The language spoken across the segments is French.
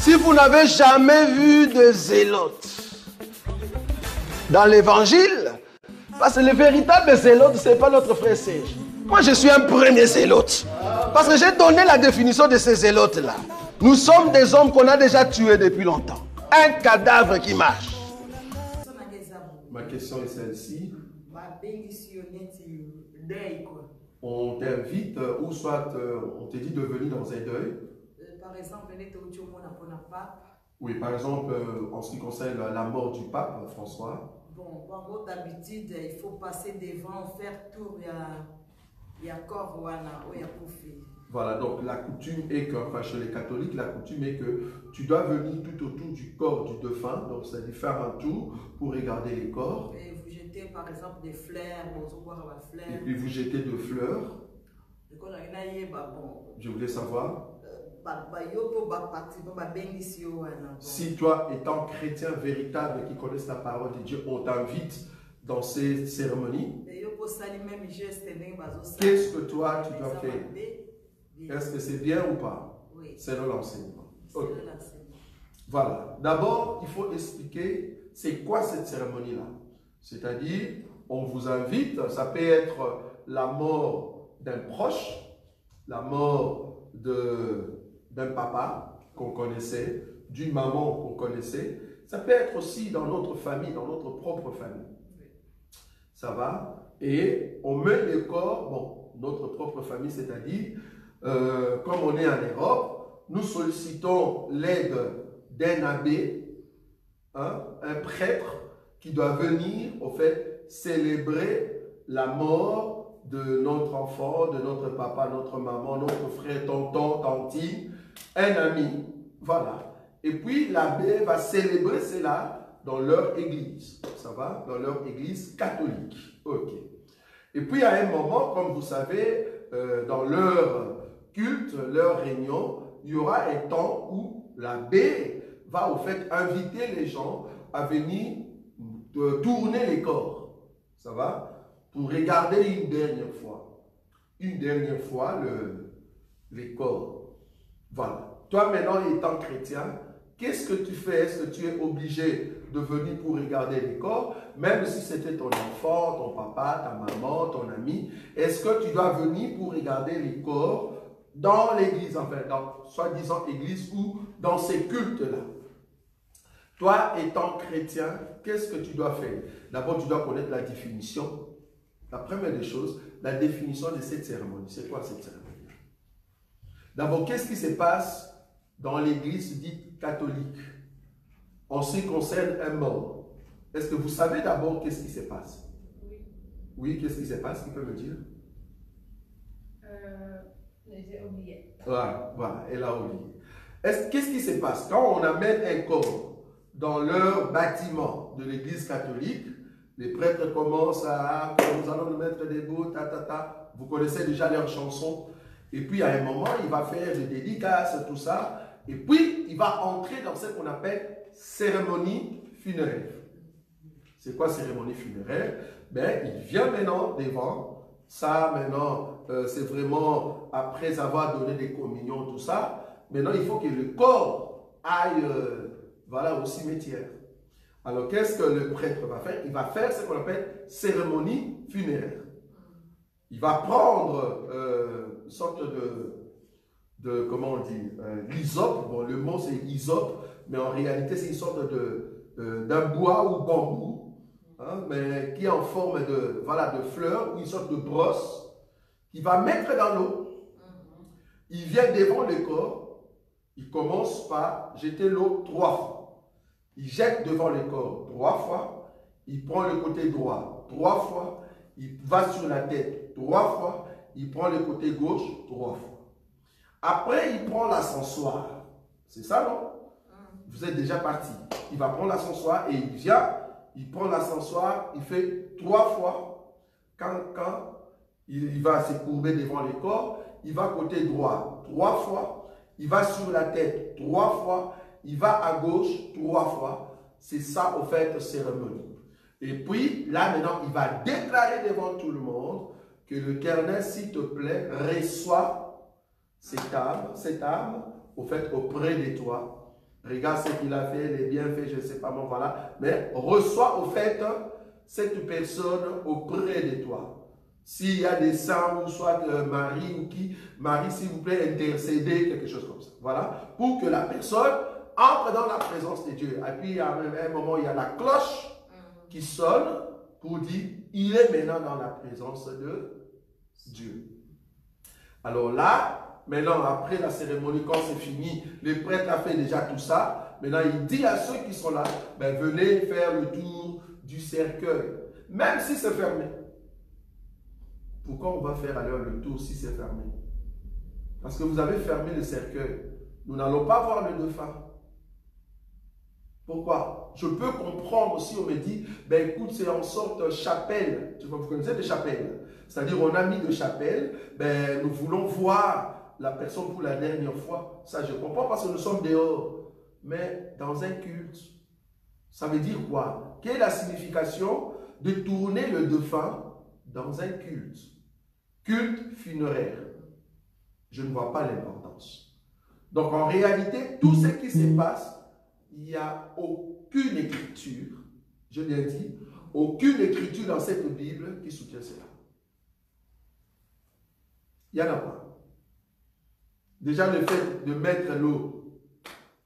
Si vous n'avez jamais vu de zélotes dans l'évangile, parce que le véritable zélote, ce n'est pas notre frère Serge. Moi, je suis un premier zélote. Parce que j'ai donné la définition de ces zélotes-là. Nous sommes des hommes qu'on a déjà tués depuis longtemps. Un cadavre qui marche. Ma question est celle-ci. On t'invite ou soit on te dit de venir dans un deuil. Par exemple, oui, par exemple, en ce qui concerne la mort du pape François. Bon, d'habitude, il faut passer devant, faire tour, il y a corps, il y a pouffé. Voilà, donc la coutume est que, enfin chez les catholiques, la coutume est que tu dois venir tout autour du corps du défunt, donc c'est-à-dire faire un tour pour regarder les corps. Et vous jetez par exemple des fleurs, et puis vous jetez de fleurs. Je voulais savoir. Si toi, étant chrétien véritable qui connaisse la parole de Dieu, on t'invite dans ces cérémonies, qu'est-ce que toi tu dois faire? Est-ce que c'est bien ou pas? Oui. C'est l'enseignement. Okay. Voilà. D'abord, il faut expliquer c'est quoi cette cérémonie-là. C'est-à-dire, on vous invite, ça peut être la mort d'un proche, la mort d'un papa qu'on connaissait, d'une maman qu'on connaissait. Ça peut être aussi dans notre famille, dans notre propre famille. Ça va? Et on met le corps, bon, notre propre famille, c'est-à-dire, comme on est en Europe, nous sollicitons l'aide d'un abbé, un prêtre qui doit venir, au fait, célébrer la mort de notre enfant, de notre papa, notre maman, notre frère, tonton, tantine, un ami. Voilà. Et puis l'abbé va célébrer cela dans leur église. Ça va? Dans leur église catholique. Ok. Et puis à un moment, comme vous savez, dans leur culte, leur réunion, il y aura un temps où l'abbé va au fait inviter les gens à venir tourner les corps. Ça va? Pour regarder une dernière fois. Une dernière fois les corps. Voilà. Toi maintenant étant chrétien, qu'est-ce que tu fais? Est-ce que tu es obligé de venir pour regarder les corps? Même si c'était ton enfant, ton papa, ta maman, ton ami, est-ce que tu dois venir pour regarder les corps dans l'église, enfin, dans soi-disant église ou dans ces cultes-là? Toi, étant chrétien, qu'est-ce que tu dois faire? D'abord, tu dois connaître la définition. La première des choses, la définition de cette cérémonie. C'est quoi cette cérémonie? D'abord, qu'est-ce qui se passe dans l'église dite catholique en ce qui concerne un mort? Est-ce que vous savez d'abord qu'est-ce qui se passe? Oui. Oui, qu'est-ce qui se passe? Qui peut me dire? J'ai oublié. Voilà, elle a oublié. Qu'est-ce qui se passe? Quand on amène un corps dans leur bâtiment de l'église catholique, les prêtres commencent à... Nous allons nous mettre debout, ta, ta, ta. Vous connaissez déjà leurs chansons. Et puis à un moment, il va faire des dédicaces, tout ça. Et puis, il va entrer dans ce qu'on appelle cérémonie funéraire. C'est quoi cérémonie funéraire? Ben, il vient maintenant devant. Ça, maintenant, c'est vraiment après avoir donné des communions, tout ça. Maintenant, il faut que le corps aille voilà, au cimetière. Alors, qu'est-ce que le prêtre va faire? Il va faire ce qu'on appelle cérémonie funéraire. Il va prendre une sorte comment on dit, l'hysope. Bon, le mot c'est hysope, mais en réalité c'est une sorte d'un bois ou bambou, mais qui est en forme de, voilà, de fleurs ou une sorte de brosse qu'il va mettre dans l'eau. Il vient devant le corps, il commence par jeter l'eau 3 fois. Il jette devant le corps 3 fois, il prend le côté droit 3 fois, il va sur la tête 3 fois, il prend le côté gauche 3 fois. Après, il prend l'ascensoir. C'est ça, non? Vous êtes déjà parti. Il va prendre l'ascensoir et il vient, il prend l'ascensoir, il fait 3 fois. Quand il va se courber devant le corps, il va côté droit 3 fois, il va sur la tête 3 fois, il va à gauche 3 fois. C'est ça, au fait, cérémonie. Et puis, là, maintenant, il va déclarer devant tout le monde que l'Éternel, s'il te plaît, reçoit cette âme, au fait, auprès de toi, regarde ce qu'il a fait, les bienfaits, je ne sais pas moi, voilà. Mais reçois au fait cette personne auprès de toi. S'il y a des saints, ou soit Marie ou qui, Marie, s'il vous plaît, intercédez, quelque chose comme ça. Voilà, pour que la personne entre dans la présence de Dieu. Et puis, à un moment, il y a la cloche qui sonne pour dire, il est maintenant dans la présence de Dieu. Alors là, maintenant, après la cérémonie, quand c'est fini, le prêtre a fait déjà tout ça. Maintenant, il dit à ceux qui sont là, ben, venez faire le tour du cercueil. Même si c'est fermé. Pourquoi on va faire alors le tour si c'est fermé? Parce que vous avez fermé le cercueil. Nous n'allons pas voir le défunt. Pourquoi? Je peux comprendre aussi, on me dit, ben écoute, c'est en sorte de chapelle. Vous connaissez des chapelles? C'est-à-dire, on a mis de chapelle, ben nous voulons voir la personne pour la dernière fois. Ça, je comprends parce que nous sommes dehors. Mais dans un culte, ça veut dire quoi? Quelle est la signification de tourner le défunt dans un culte? Culte funéraire. Je ne vois pas l'importance. Donc, en réalité, tout ce qui se passe, il n'y a aucune écriture, je l'ai dit, aucune écriture dans cette Bible qui soutient cela. Il n'y en a pas. Déjà, le fait de mettre l'eau,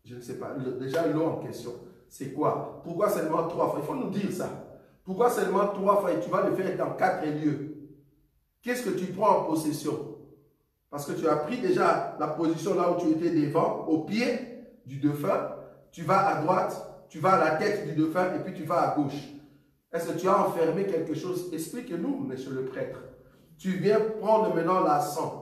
je ne sais pas, déjà l'eau en question, c'est quoi? Pourquoi seulement 3 fois? Il faut nous dire ça. Pourquoi seulement 3 fois et tu vas le faire dans 4 lieux? Qu'est-ce que tu prends en possession? Parce que tu as pris déjà la position là où tu étais devant, au pied du défunt. Tu vas à droite, tu vas à la tête du défunt et puis tu vas à gauche. Est-ce que tu as enfermé quelque chose? Explique-nous, monsieur le prêtre. Tu viens prendre maintenant l'encens.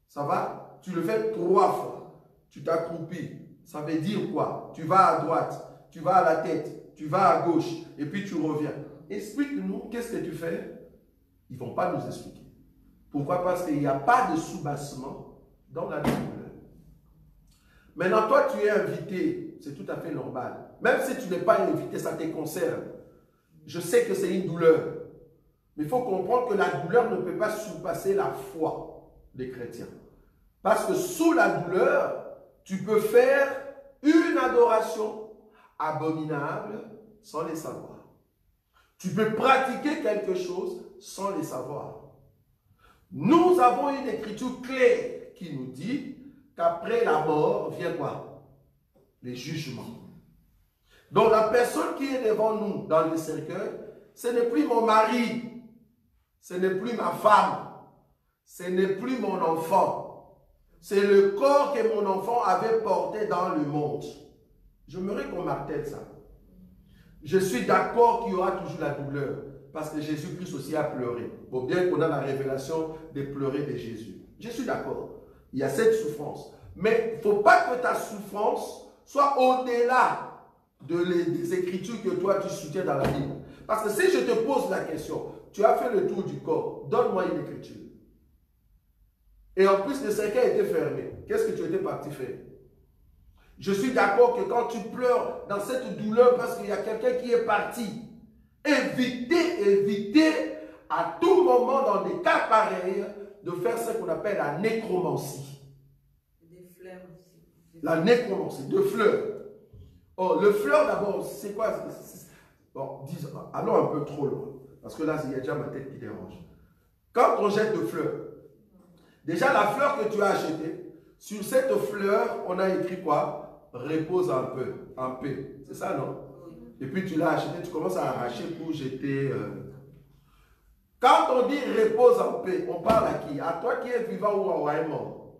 Ça va? Tu le fais 3 fois. Tu t'accroupis. Ça veut dire quoi? Tu vas à droite, tu vas à la tête, tu vas à gauche et puis tu reviens. Explique-nous, qu'est-ce que tu fais? Ils ne vont pas nous expliquer. Pourquoi? Parce qu'il n'y a pas de soubassement dans la Bible. Maintenant, toi, tu es invité, c'est tout à fait normal. Même si tu n'es pas invité, ça te concerne. Je sais que c'est une douleur. Mais il faut comprendre que la douleur ne peut pas surpasser la foi des chrétiens. Parce que sous la douleur, tu peux faire une adoration abominable sans les savoir. Tu peux pratiquer quelque chose sans les savoir. Nous avons une écriture claire qui nous dit qu'après la mort vient quoi? Les jugements. Donc la personne qui est devant nous dans le cercueil, ce n'est plus mon mari, ce n'est plus ma femme, ce n'est plus mon enfant. C'est le corps que mon enfant avait porté dans le monde. J'aimerais qu'on martèle ça. Je suis d'accord qu'il y aura toujours la douleur, parce que Jésus-Christ aussi a pleuré. Bon, bien qu'on a la révélation de pleurer de Jésus. Je suis d'accord. Il y a cette souffrance. Mais il ne faut pas que ta souffrance soit au-delà des écritures que toi tu soutiens dans la Bible. Parce que si je te pose la question, tu as fait le tour du corps, donne-moi une écriture. Et en plus, le cercueil était fermé. Qu'est-ce que tu étais parti faire? Je suis d'accord que quand tu pleures dans cette douleur parce qu'il y a quelqu'un qui est parti, évitez à tout moment dans des cas pareils de faire ce qu'on appelle la nécromancie. Des fleurs aussi. La nécromancie, de fleurs. Oh, le fleur d'abord, c'est quoi? Bon, allons un peu trop loin. Parce que là, il y a déjà ma tête qui dérange. Quand on jette de fleurs, déjà la fleur que tu as achetée, sur cette fleur, on a écrit quoi? Repose un peu, en paix. C'est ça, non? Et puis tu l'as acheté, tu commences à arracher pour jeter. Quand on dit repose en paix, on parle à qui? À toi qui es vivant ou à un mort?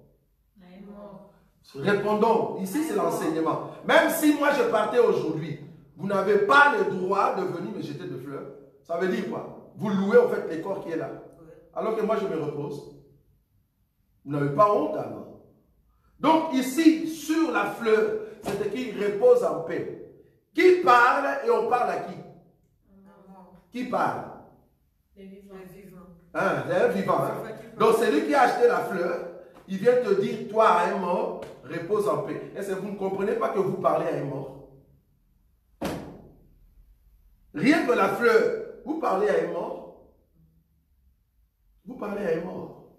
Répondons, ici c'est l'enseignement. Même si moi je partais aujourd'hui, vous n'avez pas le droit de venir me jeter de fleurs. Ça veut dire quoi? Vous louez en fait le corps qui est là. Alors que moi je me repose. Vous n'avez pas honte alors. Donc ici, sur la fleur, c'est écrit repose en paix. Qui parle et on parle à qui? Qui parle? Les vivants. Hein, un vivant. Hein? Donc celui qui a acheté la fleur, il vient te dire, toi à un mort, repose en paix. Est-ce que vous ne comprenez pas que vous parlez à un mort? Rien que la fleur, vous parlez à un mort? Vous parlez à un mort.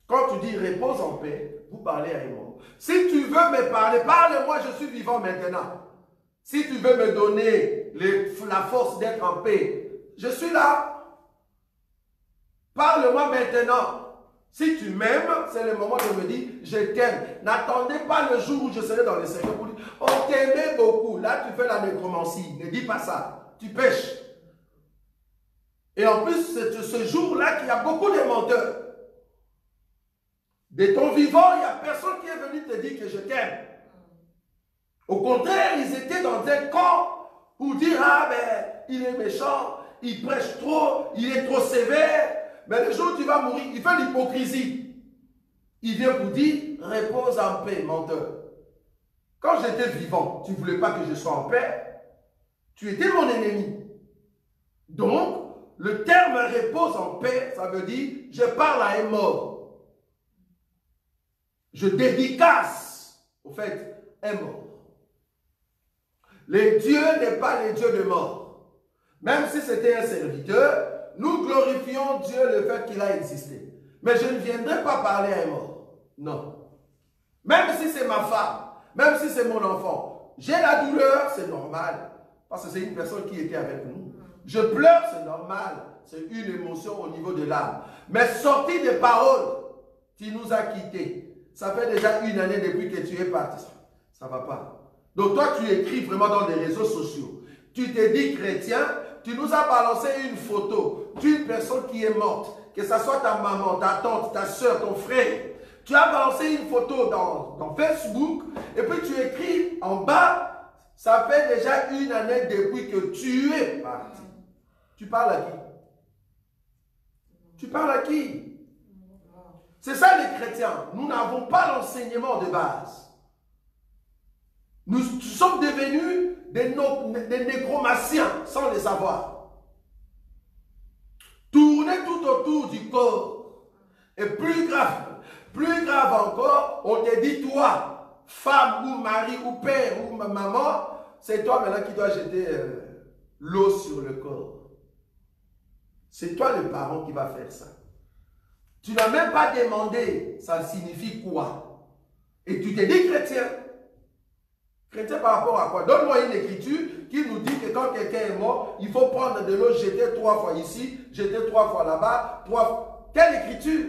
Quand tu dis repose en paix, vous parlez à un mort. Si tu veux me parler, parle-moi, je suis vivant maintenant. Si tu veux me donner la force d'être en paix, je suis là. Parle-moi maintenant. Si tu m'aimes, c'est le moment de me dire, je t'aime. N'attendez pas le jour où je serai dans le Seigneur pour dire, on t'aimait beaucoup. Là, tu fais la nécromancie. Ne dis pas ça. Tu pêches. Et en plus, c'est ce jour-là qu'il y a beaucoup de menteurs. De ton vivant, il n'y a personne qui est venu te dire que je t'aime. Au contraire, ils étaient dans un camp pour dire, ah ben, il est méchant, il prêche trop, il est trop sévère. Mais le jour où tu vas mourir, il fait l'hypocrisie. Il vient pour dire, repose en paix, menteur. Quand j'étais vivant, tu ne voulais pas que je sois en paix. Tu étais mon ennemi. Donc, le terme repose en paix, ça veut dire, je parle à un mort. Je dédicace, au fait, un mort. Le Dieu n'est pas le Dieu de mort. Même si c'était un serviteur, nous glorifions Dieu le fait qu'il a existé. Mais je ne viendrai pas parler à un mort. Non. Même si c'est ma femme, même si c'est mon enfant, j'ai la douleur, c'est normal. Parce que c'est une personne qui était avec nous. Je pleure, c'est normal. C'est une émotion au niveau de l'âme. Mais sortir des paroles, tu nous as quittés. Ça fait déjà 1 année depuis que tu es parti. Ça ne va pas. Donc toi, tu écris vraiment dans les réseaux sociaux. Tu te dis chrétien, tu nous as balancé une photo d'une personne qui est morte. Que ce soit ta maman, ta tante, ta soeur, ton frère. Tu as balancé une photo dans Facebook et puis tu écris en bas, ça fait déjà 1 année depuis que tu es parti. Tu parles à qui? Tu parles à qui? C'est ça les chrétiens. Nous n'avons pas l'enseignement de base. Nous sommes devenus des nécromanciens sans le savoir. Tourner tout autour du corps. Et plus grave encore, on te dit toi, femme ou mari ou père ou maman, c'est toi maintenant qui dois jeter l'eau sur le corps. C'est toi le parent qui va faire ça. Tu n'as même pas demandé, ça signifie quoi? Et tu te dis chrétien. Chrétien par rapport à quoi? Donne-moi une écriture qui nous dit que quand quelqu'un est mort, il faut prendre de l'eau, jeter 3 fois ici, jeter 3 fois là-bas, 3 fois. Quelle écriture?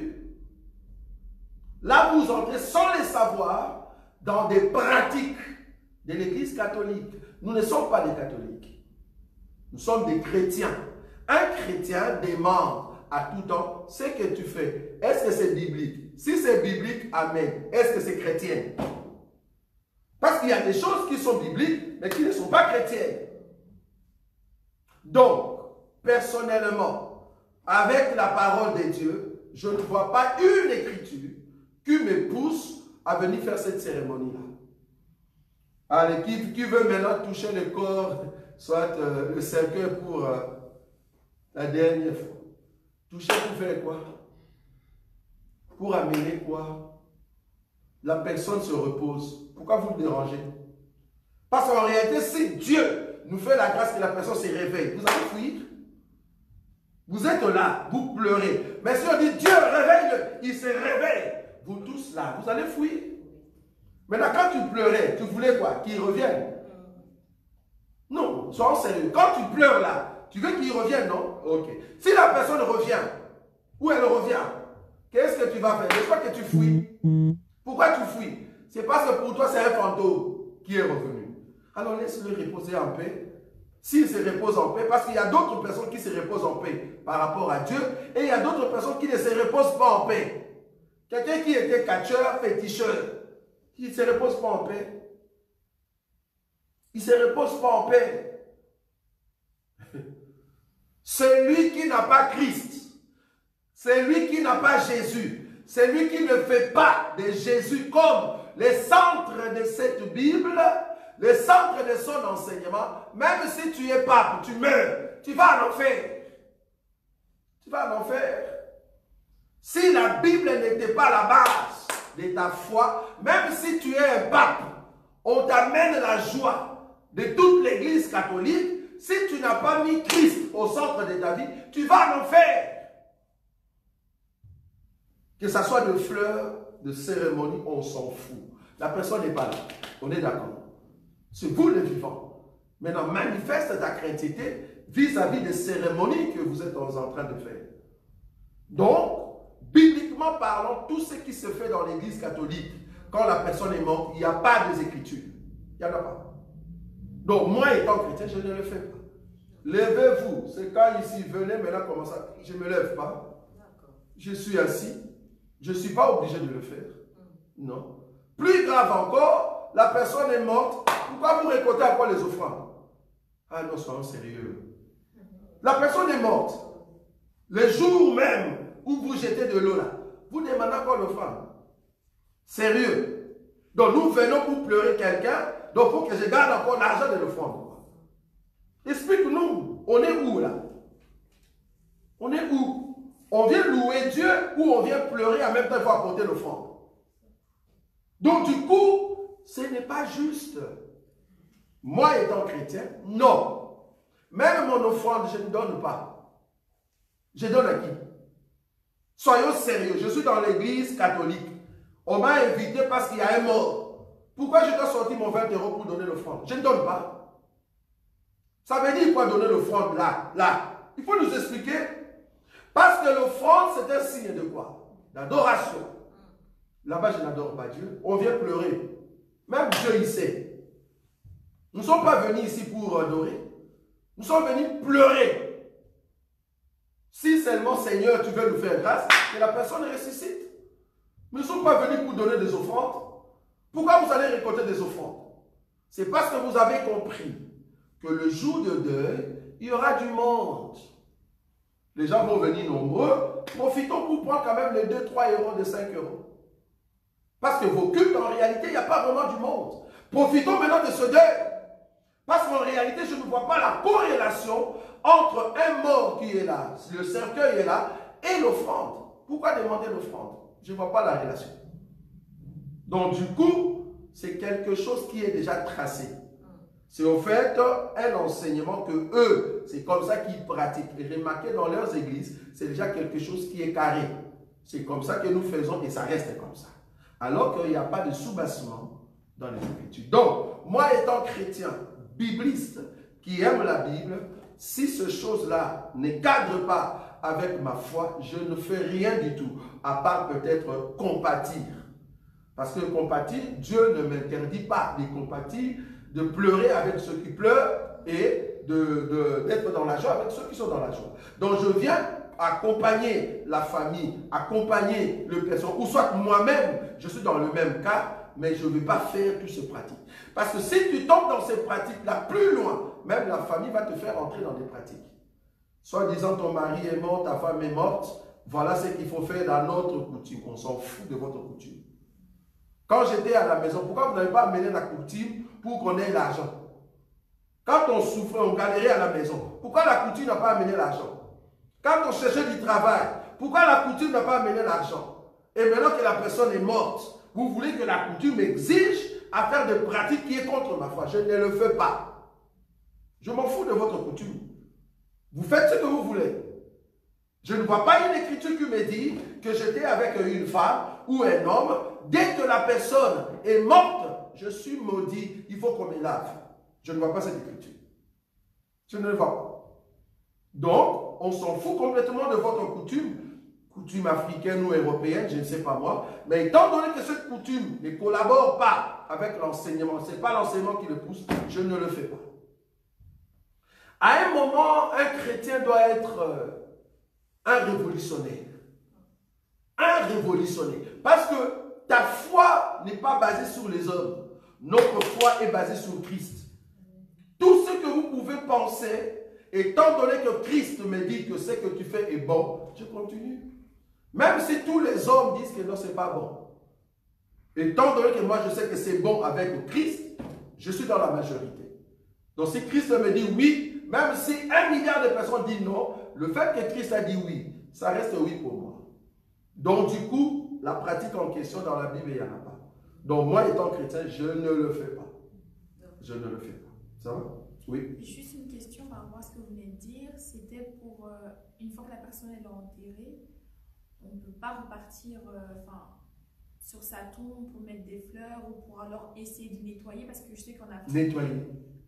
Là, vous entrez sans le savoir dans des pratiques de l'Église catholique. Nous ne sommes pas des catholiques. Nous sommes des chrétiens. Un chrétien demande à tout temps ce que tu fais. Est-ce que c'est biblique? Si c'est biblique, amen. Est-ce que c'est chrétien? Parce qu'il y a des choses qui sont bibliques, mais qui ne sont pas chrétiennes. Donc, personnellement, avec la parole de Dieu, je ne vois pas une écriture qui me pousse à venir faire cette cérémonie-là. Allez, qui veut maintenant toucher le corps, soit le cercueil pour la dernière fois? Toucher pour faire quoi? Pour amener quoi? La personne se repose. Pourquoi vous le dérangez? Parce qu'en réalité, si Dieu nous fait la grâce que la personne se réveille, vous allez fuir. Vous êtes là, vous pleurez. Mais si on dit Dieu réveille-le, il se réveille. Vous tous là, vous allez fuir. Maintenant, quand tu pleurais, tu voulais quoi? Qu'il revienne? Non, sois sérieux. Quand tu pleures là, tu veux qu'il revienne, non? Ok. Si la personne revient, où elle revient, qu'est-ce que tu vas faire? N'est-ce pas que tu fuis? Pourquoi tu fuis? C'est parce que pour toi, c'est un fantôme qui est revenu. Alors laisse-le reposer en paix. S'il se repose en paix, parce qu'il y a d'autres personnes qui se reposent en paix par rapport à Dieu, et il y a d'autres personnes qui ne se reposent pas en paix. Quelqu'un qui était catcheur, féticheur, il ne se repose pas en paix. Il ne se repose pas en paix. Celui qui n'a pas Christ, celui qui n'a pas Jésus, celui qui ne fait pas de Jésus comme le centre de cette Bible, le centre de son enseignement, même si tu es pape, tu meurs, tu vas en enfer. Tu vas en enfer. Si la Bible n'était pas la base de ta foi, même si tu es un pape, on t'amène la joie de toute l'Église catholique. Si tu n'as pas mis Christ au centre de ta vie, tu vas en enfer. Que ce soit de fleurs, de cérémonie, on s'en fout. La personne n'est pas là. On est d'accord. C'est vous le vivant. Maintenant, manifeste ta chrétienté vis-à-vis des cérémonies que vous êtes en train de faire. Donc, bibliquement parlant, tout ce qui se fait dans l'église catholique, quand la personne est morte, il n'y a pas des écritures. Il n'y en a pas. Donc, moi étant chrétien, je ne le fais pas. Levez-vous. C'est quand ici, venez, maintenant, comment ça? Je ne me lève pas. Je suis assis. Je ne suis pas obligé de le faire. Non. Plus grave encore, la personne est morte. Pourquoi vous récoltez encore les offrandes? Ah non, soyons sérieux. La personne est morte. Le jour même où vous jetez de l'eau là, vous demandez encore l'offrande. Sérieux. Donc nous venons pour pleurer quelqu'un, donc il faut que je garde encore l'argent de l'offrande. Explique-nous, on est où là? On est où? On vient louer Dieu ou on vient pleurer en même temps il faut apporter l'offrande? Donc du coup, ce n'est pas juste. Moi étant chrétien, non. Même mon offrande, je ne donne pas. Je donne à qui? Soyons sérieux, je suis dans l'église catholique. On m'a invité parce qu'il y a un mort. Pourquoi je dois sortir mon 20 € pour donner l'offrande? Je ne donne pas. Ça veut dire quoi donner l'offrande là? Il faut nous expliquer. Parce que l'offrande, c'est un signe de quoi? D'adoration. Là-bas, je n'adore pas Dieu. On vient pleurer. Même Dieu, il sait. Nous ne sommes pas venus ici pour adorer. Nous sommes venus pleurer. Si seulement, Seigneur, tu veux nous faire grâce, que la personne ressuscite. Nous ne sommes pas venus pour donner des offrandes. Pourquoi vous allez récolter des offrandes? C'est parce que vous avez compris que le jour de deuil, il y aura du monde. Les gens vont venir nombreux. Profitons pour prendre quand même les 2, 3 €, de 5 €. Parce que vos cultes, en réalité, il n'y a pas vraiment du monde. Profitons maintenant de ce deuil. Parce qu'en réalité, je ne vois pas la corrélation entre un mort qui est là, le cercueil est là, et l'offrande. Pourquoi demander l'offrande? Je ne vois pas la relation. Donc du coup, c'est quelque chose qui est déjà tracé. C'est au fait un enseignement que eux, c'est comme ça qu'ils pratiquent. Et remarquez dans leurs églises, c'est déjà quelque chose qui est carré. C'est comme ça que nous faisons et ça reste comme ça. Alors qu'il n'y a pas de soubassement dans les Écritures. Donc, moi étant chrétien, bibliste, qui aime la Bible, si ces choses-là ne cadrent pas avec ma foi, je ne fais rien du tout, à part peut-être compatir. Parce que compatir, Dieu ne m'interdit pas de compatir, de pleurer avec ceux qui pleurent et d'être dans la joie avec ceux qui sont dans la joie. Donc je viens accompagner la famille, accompagner le personne, ou soit moi-même, je suis dans le même cas, mais je ne vais pas faire toutes ces pratiques. Parce que si tu tombes dans ces pratiques-là plus loin, même la famille va te faire entrer dans des pratiques. Soit disant ton mari est mort, ta femme est morte, voilà ce qu'il faut faire dans notre coutume. On s'en fout de votre coutume. Quand j'étais à la maison, pourquoi vous n'avez pas amené la coutume pour qu'on ait l'argent? Quand on souffrait, on galérait à la maison, pourquoi la coutume n'a pas amené l'argent? Quand on cherchait du travail, pourquoi la coutume n'a pas amené l'argent? Et maintenant que la personne est morte, vous voulez que la coutume exige à faire des pratiques qui est contre ma foi. Je ne le fais pas. Je m'en fous de votre coutume. Vous faites ce que vous voulez. Je ne vois pas une écriture qui me dit que j'étais avec une femme ou un homme. Dès que la personne est morte, je suis maudit. Il faut qu'on me lave. Je ne vois pas cette écriture. Je ne le vois pas. Donc, on s'en fout complètement de votre coutume. Coutume africaine ou européenne, je ne sais pas moi. Mais étant donné que cette coutume ne collabore pas avec l'enseignement, ce n'est pas l'enseignement qui le pousse, je ne le fais pas. À un moment, un chrétien doit être un révolutionnaire. Un révolutionnaire. Parce que ta foi n'est pas basée sur les hommes. Notre foi est basée sur Christ. Tout ce que vous pouvez penser, étant donné que Christ me dit que ce que tu fais est bon, je continue. Même si tous les hommes disent que non, ce n'est pas bon. Étant donné que moi je sais que c'est bon avec Christ, je suis dans la majorité. Donc si Christ me dit oui, même si 1 milliard de personnes disent non, le fait que Christ a dit oui, ça reste oui pour moi. Donc du coup, la pratique en question dans la Bible, il n'y en a pas. Donc moi étant chrétien, je ne le fais pas. Je ne le fais pas. Ça va? Oui. Juste une question par rapport à ce que vous venez de dire. C'était pour, une fois que la personne est enterrée, on ne peut pas repartir, sur sa tombe pour mettre des fleurs ou pour alors essayer de nettoyer, parce que je sais qu'on a fait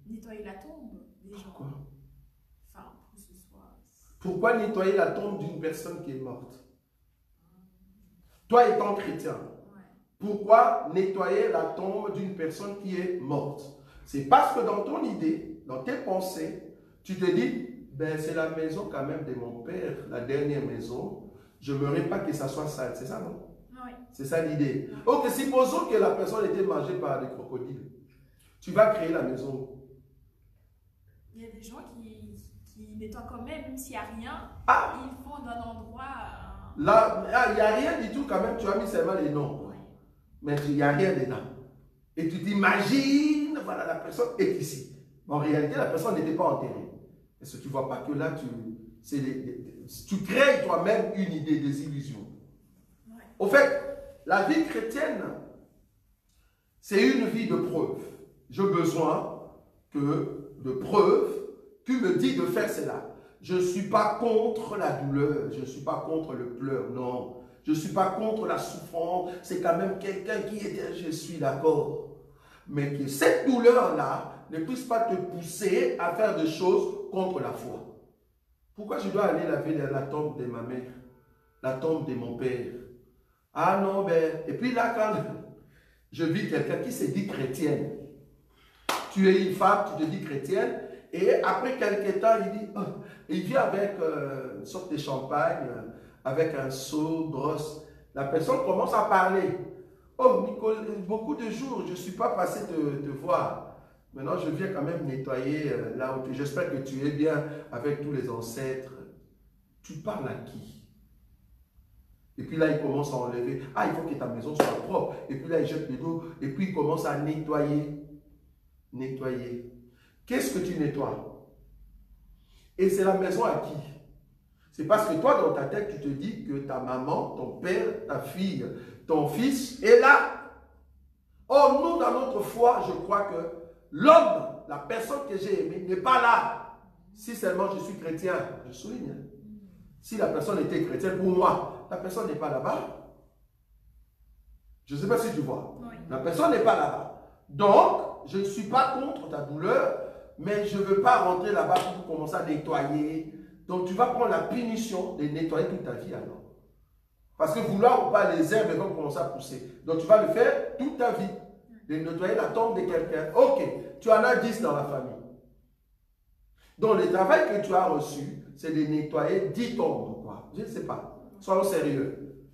nettoyer la tombe des gens. Pourquoi? Enfin, pour que ce soit... Pourquoi nettoyer la tombe d'une personne qui est morte? Toi étant chrétien, pourquoi nettoyer la tombe d'une personne qui est morte? C'est parce que dans ton idée, dans tes pensées, tu te dis, ben c'est la maison quand même de mon père, la dernière maison, je ne m'aimerais pas que ça soit sale, c'est ça non? Oui. C'est ça l'idée. Ok, supposons que la personne était mangée par des crocodiles. Tu vas créer la maison. Il y a des gens qui nettoient quand même s'il n'y a rien, ils font d'un endroit... Là, il n'y a rien du tout quand même, tu as mis seulement les noms. Oui. Mais il n'y a rien dedans. Et tu t'imagines, voilà, la personne est ici. En réalité, la personne n'était pas enterrée. Est-ce que tu ne vois pas que là, tu crées toi-même une idée, des illusions. Ouais. Au fait, la vie chrétienne, c'est une vie de preuve. J'ai besoin de preuves. Tu me dis de faire cela. Je ne suis pas contre la douleur, je ne suis pas contre le pleur, non. Je ne suis pas contre la souffrance, c'est quand même quelqu'un qui est... Je suis d'accord. Mais que cette douleur-là ne puisse pas te pousser à faire des choses contre la foi. Pourquoi je dois aller laver la tombe de ma mère, la tombe de mon père? Ah non, ben... Et puis là, quand je vis quelqu'un qui se dit chrétienne, tu es une femme, tu te dis chrétienne, et après quelques temps, il dit... Oh, il vient avec une sorte de champagne, avec un seau, brosse. La personne commence à parler. Oh, Nicole, beaucoup de jours, je ne suis pas passé te voir. Maintenant, je viens quand même nettoyer là où tu es. J'espère que tu es bien avec tous les ancêtres. Tu parles à qui? Et puis là, il commence à enlever. Ah, il faut que ta maison soit propre. Et puis là, il jette de l'eau. Et puis, il commence à nettoyer. Nettoyer. Qu'est-ce que tu nettoies? Et c'est la maison à qui? C'est parce que toi, dans ta tête, tu te dis que ta maman, ton père, ta fille, ton fils est là. Or, nous, dans notre foi, je crois que l'homme, la personne que j'ai aimée, n'est pas là. Si seulement je suis chrétien, je souligne. Si la personne était chrétienne, pour moi, la personne n'est pas là-bas. Je ne sais pas si tu vois. Oui. La personne n'est pas là-bas. Donc, je ne suis pas contre ta douleur, mais je ne veux pas rentrer là-bas pour commencer à nettoyer. Donc, tu vas prendre la punition de nettoyer toute ta vie alors. Parce que vouloir ou pas, les herbes vont commencer à pousser. Donc, tu vas le faire toute ta vie. De nettoyer la tombe de quelqu'un. Ok, tu en as 10 dans la famille. Donc, le travail que tu as reçu, c'est de nettoyer 10 tombes. Quoi. Je ne sais pas. Sois sérieux.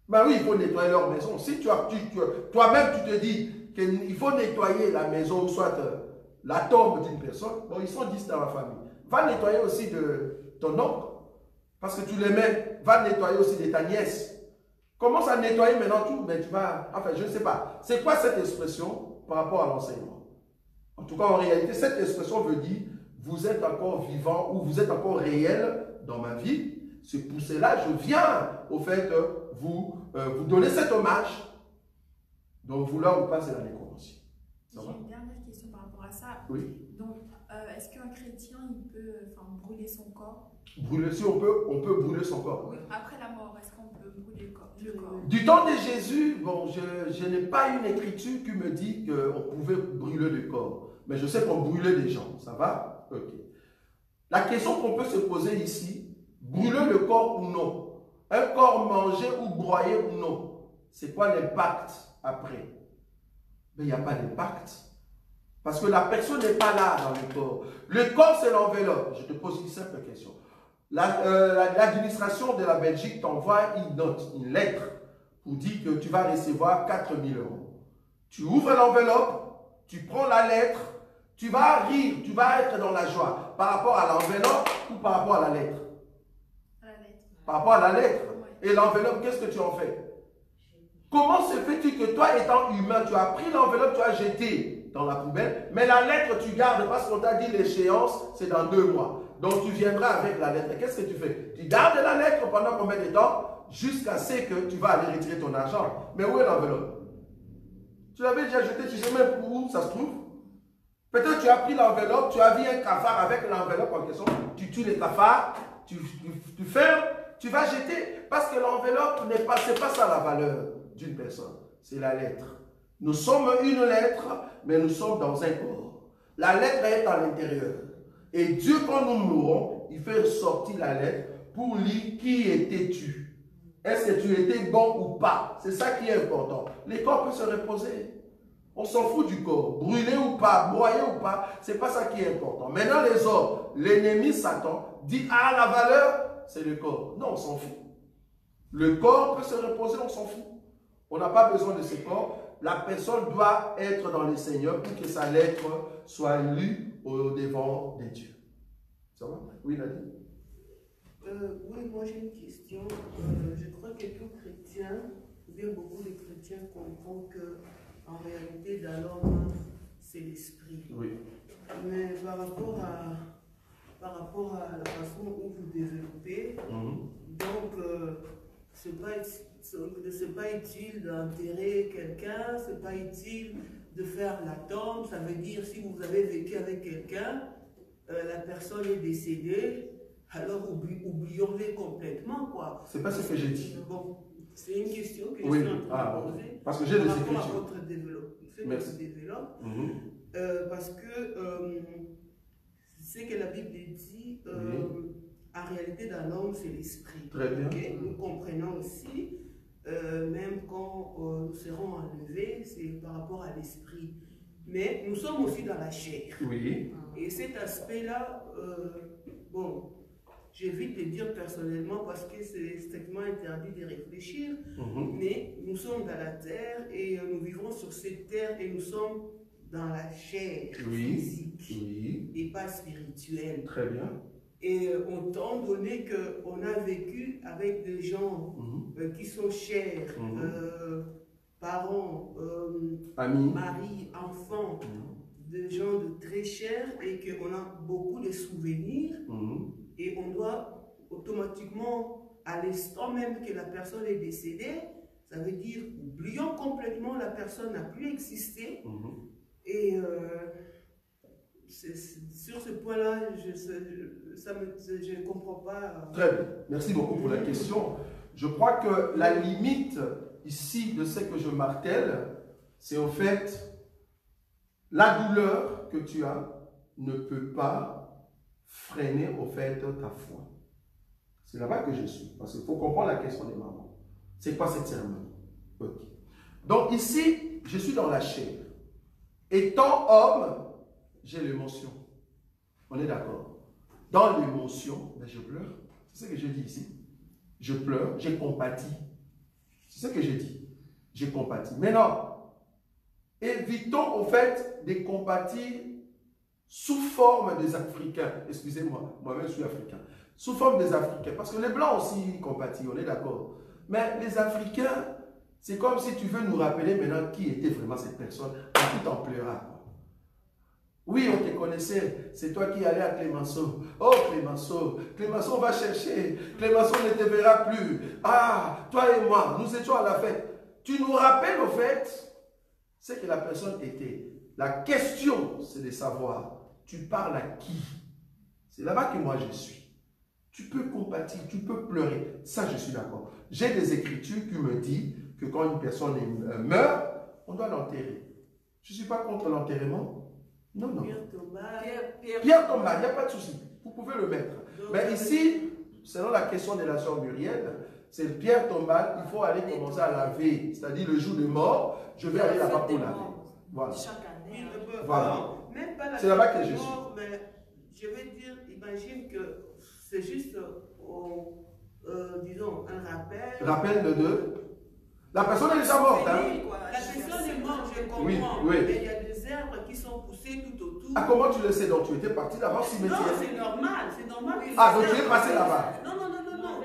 Ben oui, il faut nettoyer leur maison. Si toi-même, tu te dis qu'il faut nettoyer la maison, soit la tombe d'une personne, bon, ils sont 10 dans la famille. Va nettoyer aussi de ton oncle, parce que tu l'aimais. Va nettoyer aussi de ta nièce. Commence à nettoyer maintenant tout, mais tu vas... Enfin, je ne sais pas. C'est quoi cette expression par rapport à l'enseignement? En tout cas, en réalité, cette expression veut dire, vous êtes encore vivant ou vous êtes encore réel dans ma vie. C'est pour cela que je viens, au fait, vous donner cet hommage. Donc, vouloir ou pas, c'est la nécromancie. J'ai une dernière question par rapport à ça. Oui. Donc, est-ce qu'un chrétien, il peut brûler son corps? Brûler, si on peut brûler son corps. Oui. Après la mort, est-ce qu'on peut brûler le corps? Du temps de Jésus, bon, je n'ai pas une écriture qui me dit qu'on pouvait brûler le corps. Mais je sais qu'on brûlait des gens. Ça va? Ok. La question qu'on peut se poser ici, brûler le corps ou non? Un corps mangé ou broyé ou non? C'est quoi l'impact après? Mais il n'y a pas d'impact. Parce que la personne n'est pas là dans le corps. Le corps, c'est l'enveloppe. Je te pose une simple question. L'administration de la Belgique t'envoie une note, une lettre, pour dire que tu vas recevoir 4 000 €. Tu ouvres l'enveloppe, tu prends la lettre, tu vas rire, tu vas être dans la joie. Par rapport à l'enveloppe ou par rapport à la lettre? À la lettre. Par rapport à la lettre. Ouais. Et l'enveloppe, qu'est-ce que tu en fais? Comment se fait-il que toi, étant humain, tu as pris l'enveloppe, tu as jeté dans la poubelle, mais la lettre, tu gardes parce qu'on t'a dit l'échéance, c'est dans 2 mois. Donc, tu viendras avec la lettre. Qu'est-ce que tu fais? Tu gardes la lettre pendant combien de temps? Jusqu'à ce que tu vas aller retirer ton argent. Mais où est l'enveloppe? Tu l'avais déjà jeté, tu ne sais même où ça se trouve. Peut-être tu as pris l'enveloppe, tu as vu un cafard avec l'enveloppe en question, tu tues les cafards, tu fermes, tu vas jeter. Parce que l'enveloppe, c'est pas ça la valeur d'une personne. C'est la lettre. Nous sommes une lettre, mais nous sommes dans un corps. La lettre est à l'intérieur. Et Dieu, quand nous mourons, il fait sortir la lettre pour lire qui étais-tu. Est-ce que tu étais bon ou pas? C'est ça qui est important. Les corps peuvent se reposer. On s'en fout du corps. Brûler ou pas, broyer ou pas, c'est pas ça qui est important. Maintenant, les hommes, l'ennemi Satan, dit, ah, la valeur, c'est le corps. Non, on s'en fout. Le corps peut se reposer, on s'en fout. On n'a pas besoin de ce corps. La personne doit être dans le Seigneur pour que sa lettre soit lue au devant de Dieu. Ça va? Oui, Nadine? Oui, moi j'ai une question. Je crois que tout chrétien, ou bien beaucoup de chrétiens comprennent qu'en réalité, dans l'homme, c'est l'esprit. Oui. Mais par rapport à la façon où vous développez, donc, c'est pas utile d'enterrer quelqu'un, c'est pas utile de faire la tombe. Ça veut dire, si vous avez vécu avec quelqu'un, la personne est décédée, alors oublions-le complètement, quoi. C'est pas ce que j'ai dit. Bon, c'est une question que je oui, suis en train de poser. Parce que j'ai des par rapport écritures. à votre développement. Parce que ce que la Bible dit, en réalité, dans l'homme, c'est l'esprit. Très bien. Okay? Nous comprenons aussi, même quand nous serons enlevés, c'est par rapport à l'esprit. Mais nous sommes aussi dans la chair. Oui. Et cet aspect-là, bon, j'évite de dire personnellement parce que c'est strictement interdit de réfléchir, mais nous sommes dans la terre et nous vivons sur cette terre et nous sommes dans la chair physique et pas spirituelle. Très bien. Et autant donné qu'on a vécu avec des gens qui sont chers, parents, amis, mari, enfants, des gens de très chers et qu'on a beaucoup de souvenirs et on doit automatiquement, à l'instant même que la personne est décédée, ça veut dire oublions complètement la personne n'a plus existé et sur ce point-là, je ne comprends pas. Très bien. Merci beaucoup pour la question. Je crois que la limite ici de ce que je martèle, c'est au fait, la douleur que tu as ne peut pas freiner au fait ta foi. C'est là-bas que je suis. Parce qu'il faut comprendre la question des mamans. C'est quoi cette cérémonie? Ok. Donc ici, je suis dans la chair. Étant homme, j'ai l'émotion. On est d'accord? Dans l'émotion, ben je pleure. C'est ce que je dis ici. Je pleure, j'ai compati. C'est ce que je dis. J'ai compati. Maintenant, évitons au fait de compatir sous forme des Africains. Excusez-moi, moi-même je suis africain. Sous forme des Africains. Parce que les Blancs aussi compatissent, on est d'accord. Mais les Africains, c'est comme si tu veux nous rappeler maintenant qui était vraiment cette personne. À qui t'en pleuras. Oui, on te connaissait. C'est toi qui allais à Clémenceau. Oh, Clémenceau. Clémenceau va chercher. Clémenceau ne te verra plus. Ah, toi et moi, nous étions à la fête. Tu nous rappelles au fait ce que la personne était. La question, c'est de savoir, tu parles à qui? C'est là-bas que moi je suis. Tu peux compatir, tu peux pleurer. Ça, je suis d'accord. J'ai des écritures qui me disent que quand une personne meurt, on doit l'enterrer. Je ne suis pas contre l'enterrement. Non, non. Pierre Thomas, il n'y a pas de souci. Vous pouvez le mettre. Mais ici, selon la question de la sœur Muriel, c'est Pierre Thomas, il faut aller commencer à laver. C'est-à-dire le jour de mort, je vais aller là-bas pour laver. Voilà. Chaque année. Voilà. C'est là-bas que je suis. Mais je veux dire, imagine que c'est juste, disons, un rappel. Rappel de deux. La personne est déjà morte. Hein? La personne est morte, je comprends. Oui. Mais il y a des herbes qui sont poussées tout autour. Ah, comment tu le sais? Donc tu étais parti d'abord cimetière? Non, c'est normal. C'est normal. Ah, donc tu es passé là-bas? Non.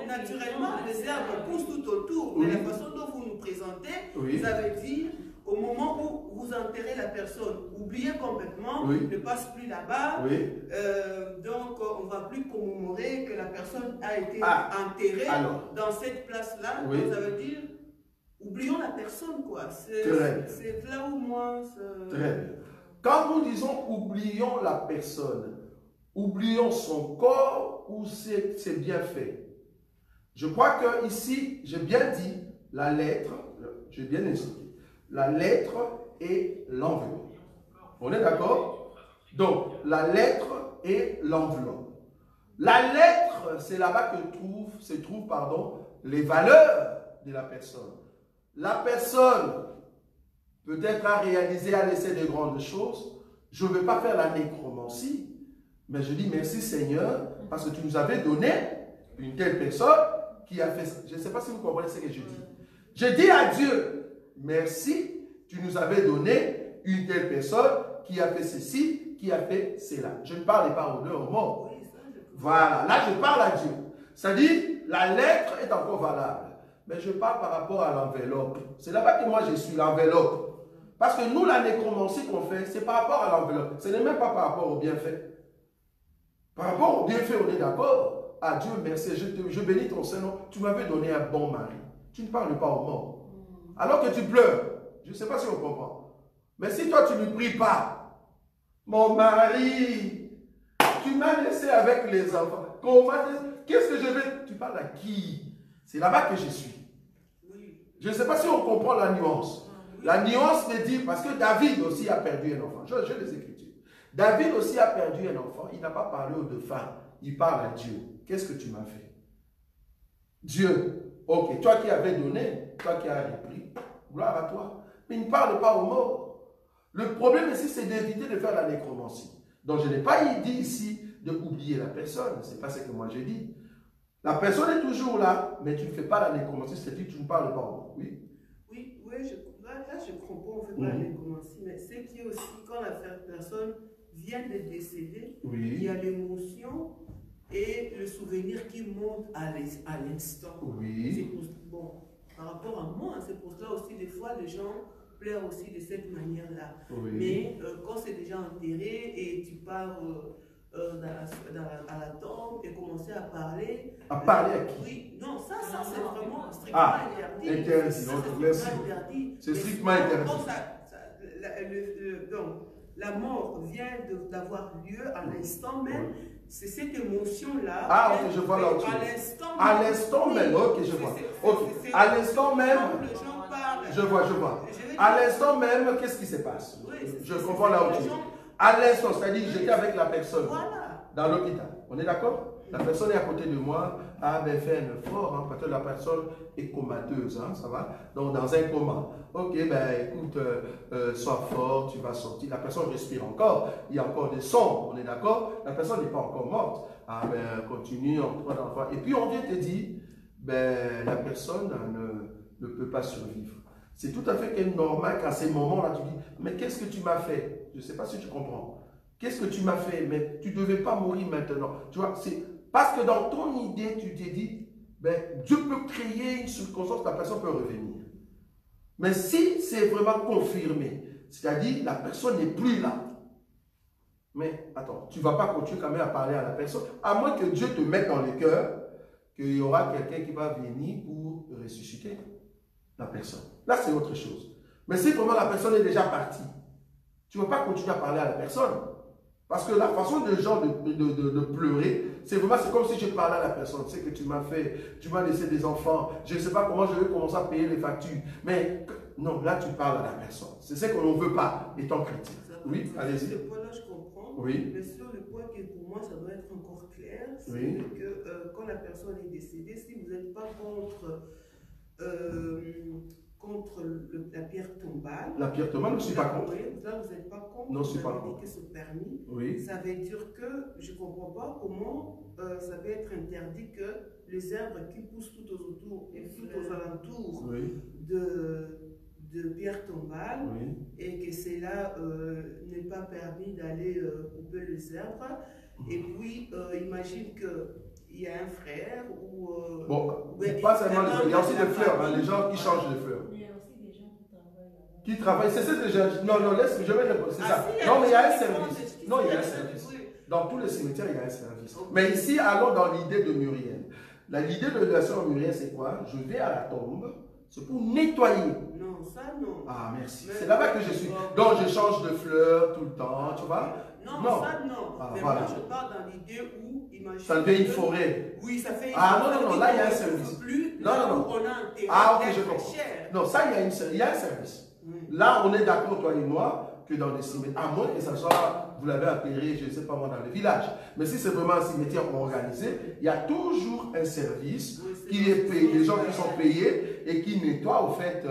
Naturellement, les herbes poussent tout autour. Mais la façon dont vous nous présentez, ça veut dire, au moment où vous enterrez la personne, oubliez complètement, ne passe plus là-bas. Donc, on ne va plus commémorer que la personne a été enterrée dans cette place-là. Donc, ça veut dire, oublions la personne, quoi. C'est là où moi... Très bien. Quand nous disons oublions la personne, oublions son corps ou c'est bien fait. Je crois que ici, j'ai bien dit, la lettre, j'ai bien expliqué. La lettre et l'enveloppe. On est d'accord? Donc, la lettre et l'enveloppe. La lettre, c'est là-bas que se trouvent les valeurs de la personne. La personne, peut-être a réalisé, a laissé de grandes choses. Je ne veux pas faire la nécromancie, mais je dis merci Seigneur, parce que tu nous avais donné une telle personne qui a fait ça. Je ne sais pas si vous comprenez ce que je dis. Je dis à Dieu, merci, tu nous avais donné une telle personne qui a fait ceci, qui a fait cela. Je ne parle pas aux morts. Voilà, là je parle à Dieu. C'est-à-dire, la lettre est encore valable. Mais je parle par rapport à l'enveloppe. C'est là-bas que moi je suis, l'enveloppe. Parce que nous, la nécromancie qu'on fait, c'est par rapport à l'enveloppe. Ce n'est même pas par rapport au bienfait. Par rapport au bienfait, on est d'accord. Ah Dieu, merci, je bénis ton Saint-Nom. Tu m'avais donné un bon mari. Tu ne parles pas aux morts. Alors que tu pleures. Je ne sais pas si on comprend. Mais si toi, tu ne pries pas, mon mari, tu m'as laissé avec les enfants. Qu'est-ce que je vais... Tu parles à qui? C'est là-bas que je suis. Je ne sais pas si on comprend la nuance. La nuance me dit, parce que David aussi a perdu un enfant. J'ai les Écritures. David aussi a perdu un enfant. Il n'a pas parlé aux deux femmes. Il parle à Dieu. Qu'est-ce que tu m'as fait? Dieu. Ok, toi qui avais donné, toi qui as repris, gloire à toi. Mais il ne parle pas aux morts. Le problème ici, c'est d'éviter de faire la nécromancie. Donc je n'ai pas dit ici d'oublier la personne. Ce n'est pas ce que moi j'ai dit. La personne est toujours là, mais tu ne fais pas la nécromancie, c'est-à-dire que tu ne parles pas aux morts. Oui. Oui, là je comprends, on ne fait pas la nécromancie, mais c'est qui est aussi, quand la personne vient de décéder, il y a l'émotion et le souvenir qui monte à l'instant. Oui. Bon, par rapport à moi, c'est pour cela aussi, des fois, les gens pleurent aussi de cette manière-là. Oui. Mais quand c'est déjà enterré et tu pars à la tombe et commencer à parler. À parler à qui? Oui, non, ça c'est vraiment strictement interdit. Interdit. C'est strictement interdit. Donc, la mort vient d'avoir lieu à l'instant même. C'est cette émotion-là. Ah, ok, je vois là. À l'instant même. Ok, je vois. Ok. À l'instant même. Je vois. À l'instant même, qu'est-ce qui se passe? Je comprends là où tu es. À l'instant, c'est-à-dire j'étais avec la personne dans l'hôpital. On est d'accord? La personne est à côté de moi. Ah ben fais un effort, hein, parce que la personne est comateuse, hein, ça va? Donc dans un coma. Ok, ben écoute, sois fort, tu vas sortir. La personne respire encore. Il y a encore des sons, on est d'accord? La personne n'est pas encore morte. Ah ben continue, on prend l'enfant. Et puis on vient te dire, ben la personne ne peut pas survivre. C'est tout à fait normal qu'à ces moments-là, tu dis, mais qu'est-ce que tu m'as fait? Je ne sais pas si tu comprends. Qu'est-ce que tu m'as fait? Mais tu ne devais pas mourir maintenant. Tu vois, c'est parce que dans ton idée, tu t'es dit, ben, Dieu peut créer une circonstance, la personne peut revenir. Mais si c'est vraiment confirmé, c'est-à-dire la personne n'est plus là. Mais attends, tu ne vas pas continuer quand même à parler à la personne, à moins que Dieu te mette dans le cœur qu'il y aura quelqu'un qui va venir pour ressusciter la personne. Là, c'est autre chose. Mais si vraiment la personne est déjà partie, tu ne vas pas continuer à parler à la personne. Parce que la façon des gens de pleurer, c'est vraiment comme si je parlais à la personne. Tu sais que tu m'as fait, tu m'as laissé des enfants, je ne sais pas comment je vais commencer à payer les factures. Mais non, là tu parles à la personne. C'est ce qu'on ne veut pas, étant chrétien. Oui, allez-y. Le point là, je comprends. Oui. Mais sur le point que pour moi, ça doit être encore clair, c'est oui. que quand la personne est décédée, si vous n'êtes pas contre la pierre tombale. La pierre tombale, je ne suis pas contre. Là, vous n'êtes pas contre. Non, je ne suis pas contre. Que c'est permis. Oui. Ça veut dire que je ne comprends pas comment ça peut être interdit que les arbres qui poussent tout autour et tout aux alentours de pierre tombale et que cela n'est pas permis d'aller couper les arbres. Et puis, imagine que il y a un frère ou... pas seulement les fleurs, il y a aussi des fleurs, hein, les gens qui changent les fleurs. Il y a aussi des gens qui travaillent là-bas. Qui travaillent, c'est ça que j'ai dit. Non, laisse, je vais répondre, c'est ça. Non, mais il y a un service. Non, il y a un service. Dans tous les cimetières, il y a un service. Mais ici, allons dans l'idée de Muriel. L'idée de la sœur Muriel, c'est quoi? Je vais à la tombe, C'est pour nettoyer. Non, ça non. Ah, merci. C'est là-bas que je suis. Donc, je change de fleurs tout le temps, tu vois? Non, ça non. Ah, mais voilà. moi, je parle dans l'idée où, imagine. Ça devient une forêt. Oui, ça fait une forêt. forêt. Non, là, il y a un service. Plus, non. On a un terrain ah, ok, je comprends. cher. Non, ça, il y a un service. Là, on est d'accord, toi et moi, que dans les cimetières, à moins que ça soit, vous l'avez appelé, je ne sais pas moi, dans le village. Mais si c'est vraiment un cimetière organisé, il y a toujours un service qui est payé, des gens qui sont payés et qui nettoient, au fait,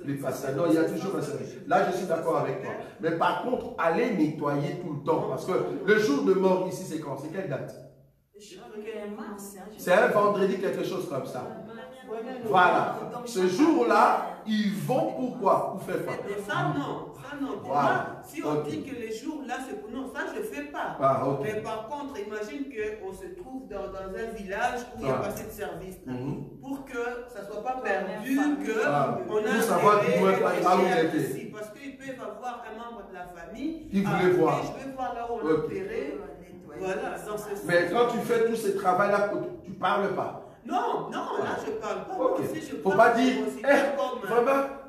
les passages. Non, il y a toujours un service. Là, je suis d'accord avec toi. Mais par contre, allez nettoyer tout le temps. Parce que le jour de mort ici, c'est quand? C'est quelle date? C'est un vendredi, quelque chose comme ça. Voilà. Ce jour-là, ils vont pourquoi? Pour faire quoi? Ça non. Voilà. Si on dit que les jours là, c'est pour nous, ça je ne fais pas. Ah, okay. Mais par contre, imagine qu'on se trouve dans un village où il n'y a pas de service. Pour que ça ne soit pas perdu, qu'on a savoir ici. Parce qu'ils peuvent avoir un membre de la famille qui voulait voir. Je vais voir là où on a enterré. Voilà, dans ce sens. Mais quand tu fais tous ces travaux-là, tu ne parles pas. Non, là je ne parle pas. Okay. Il ne faut pas dire,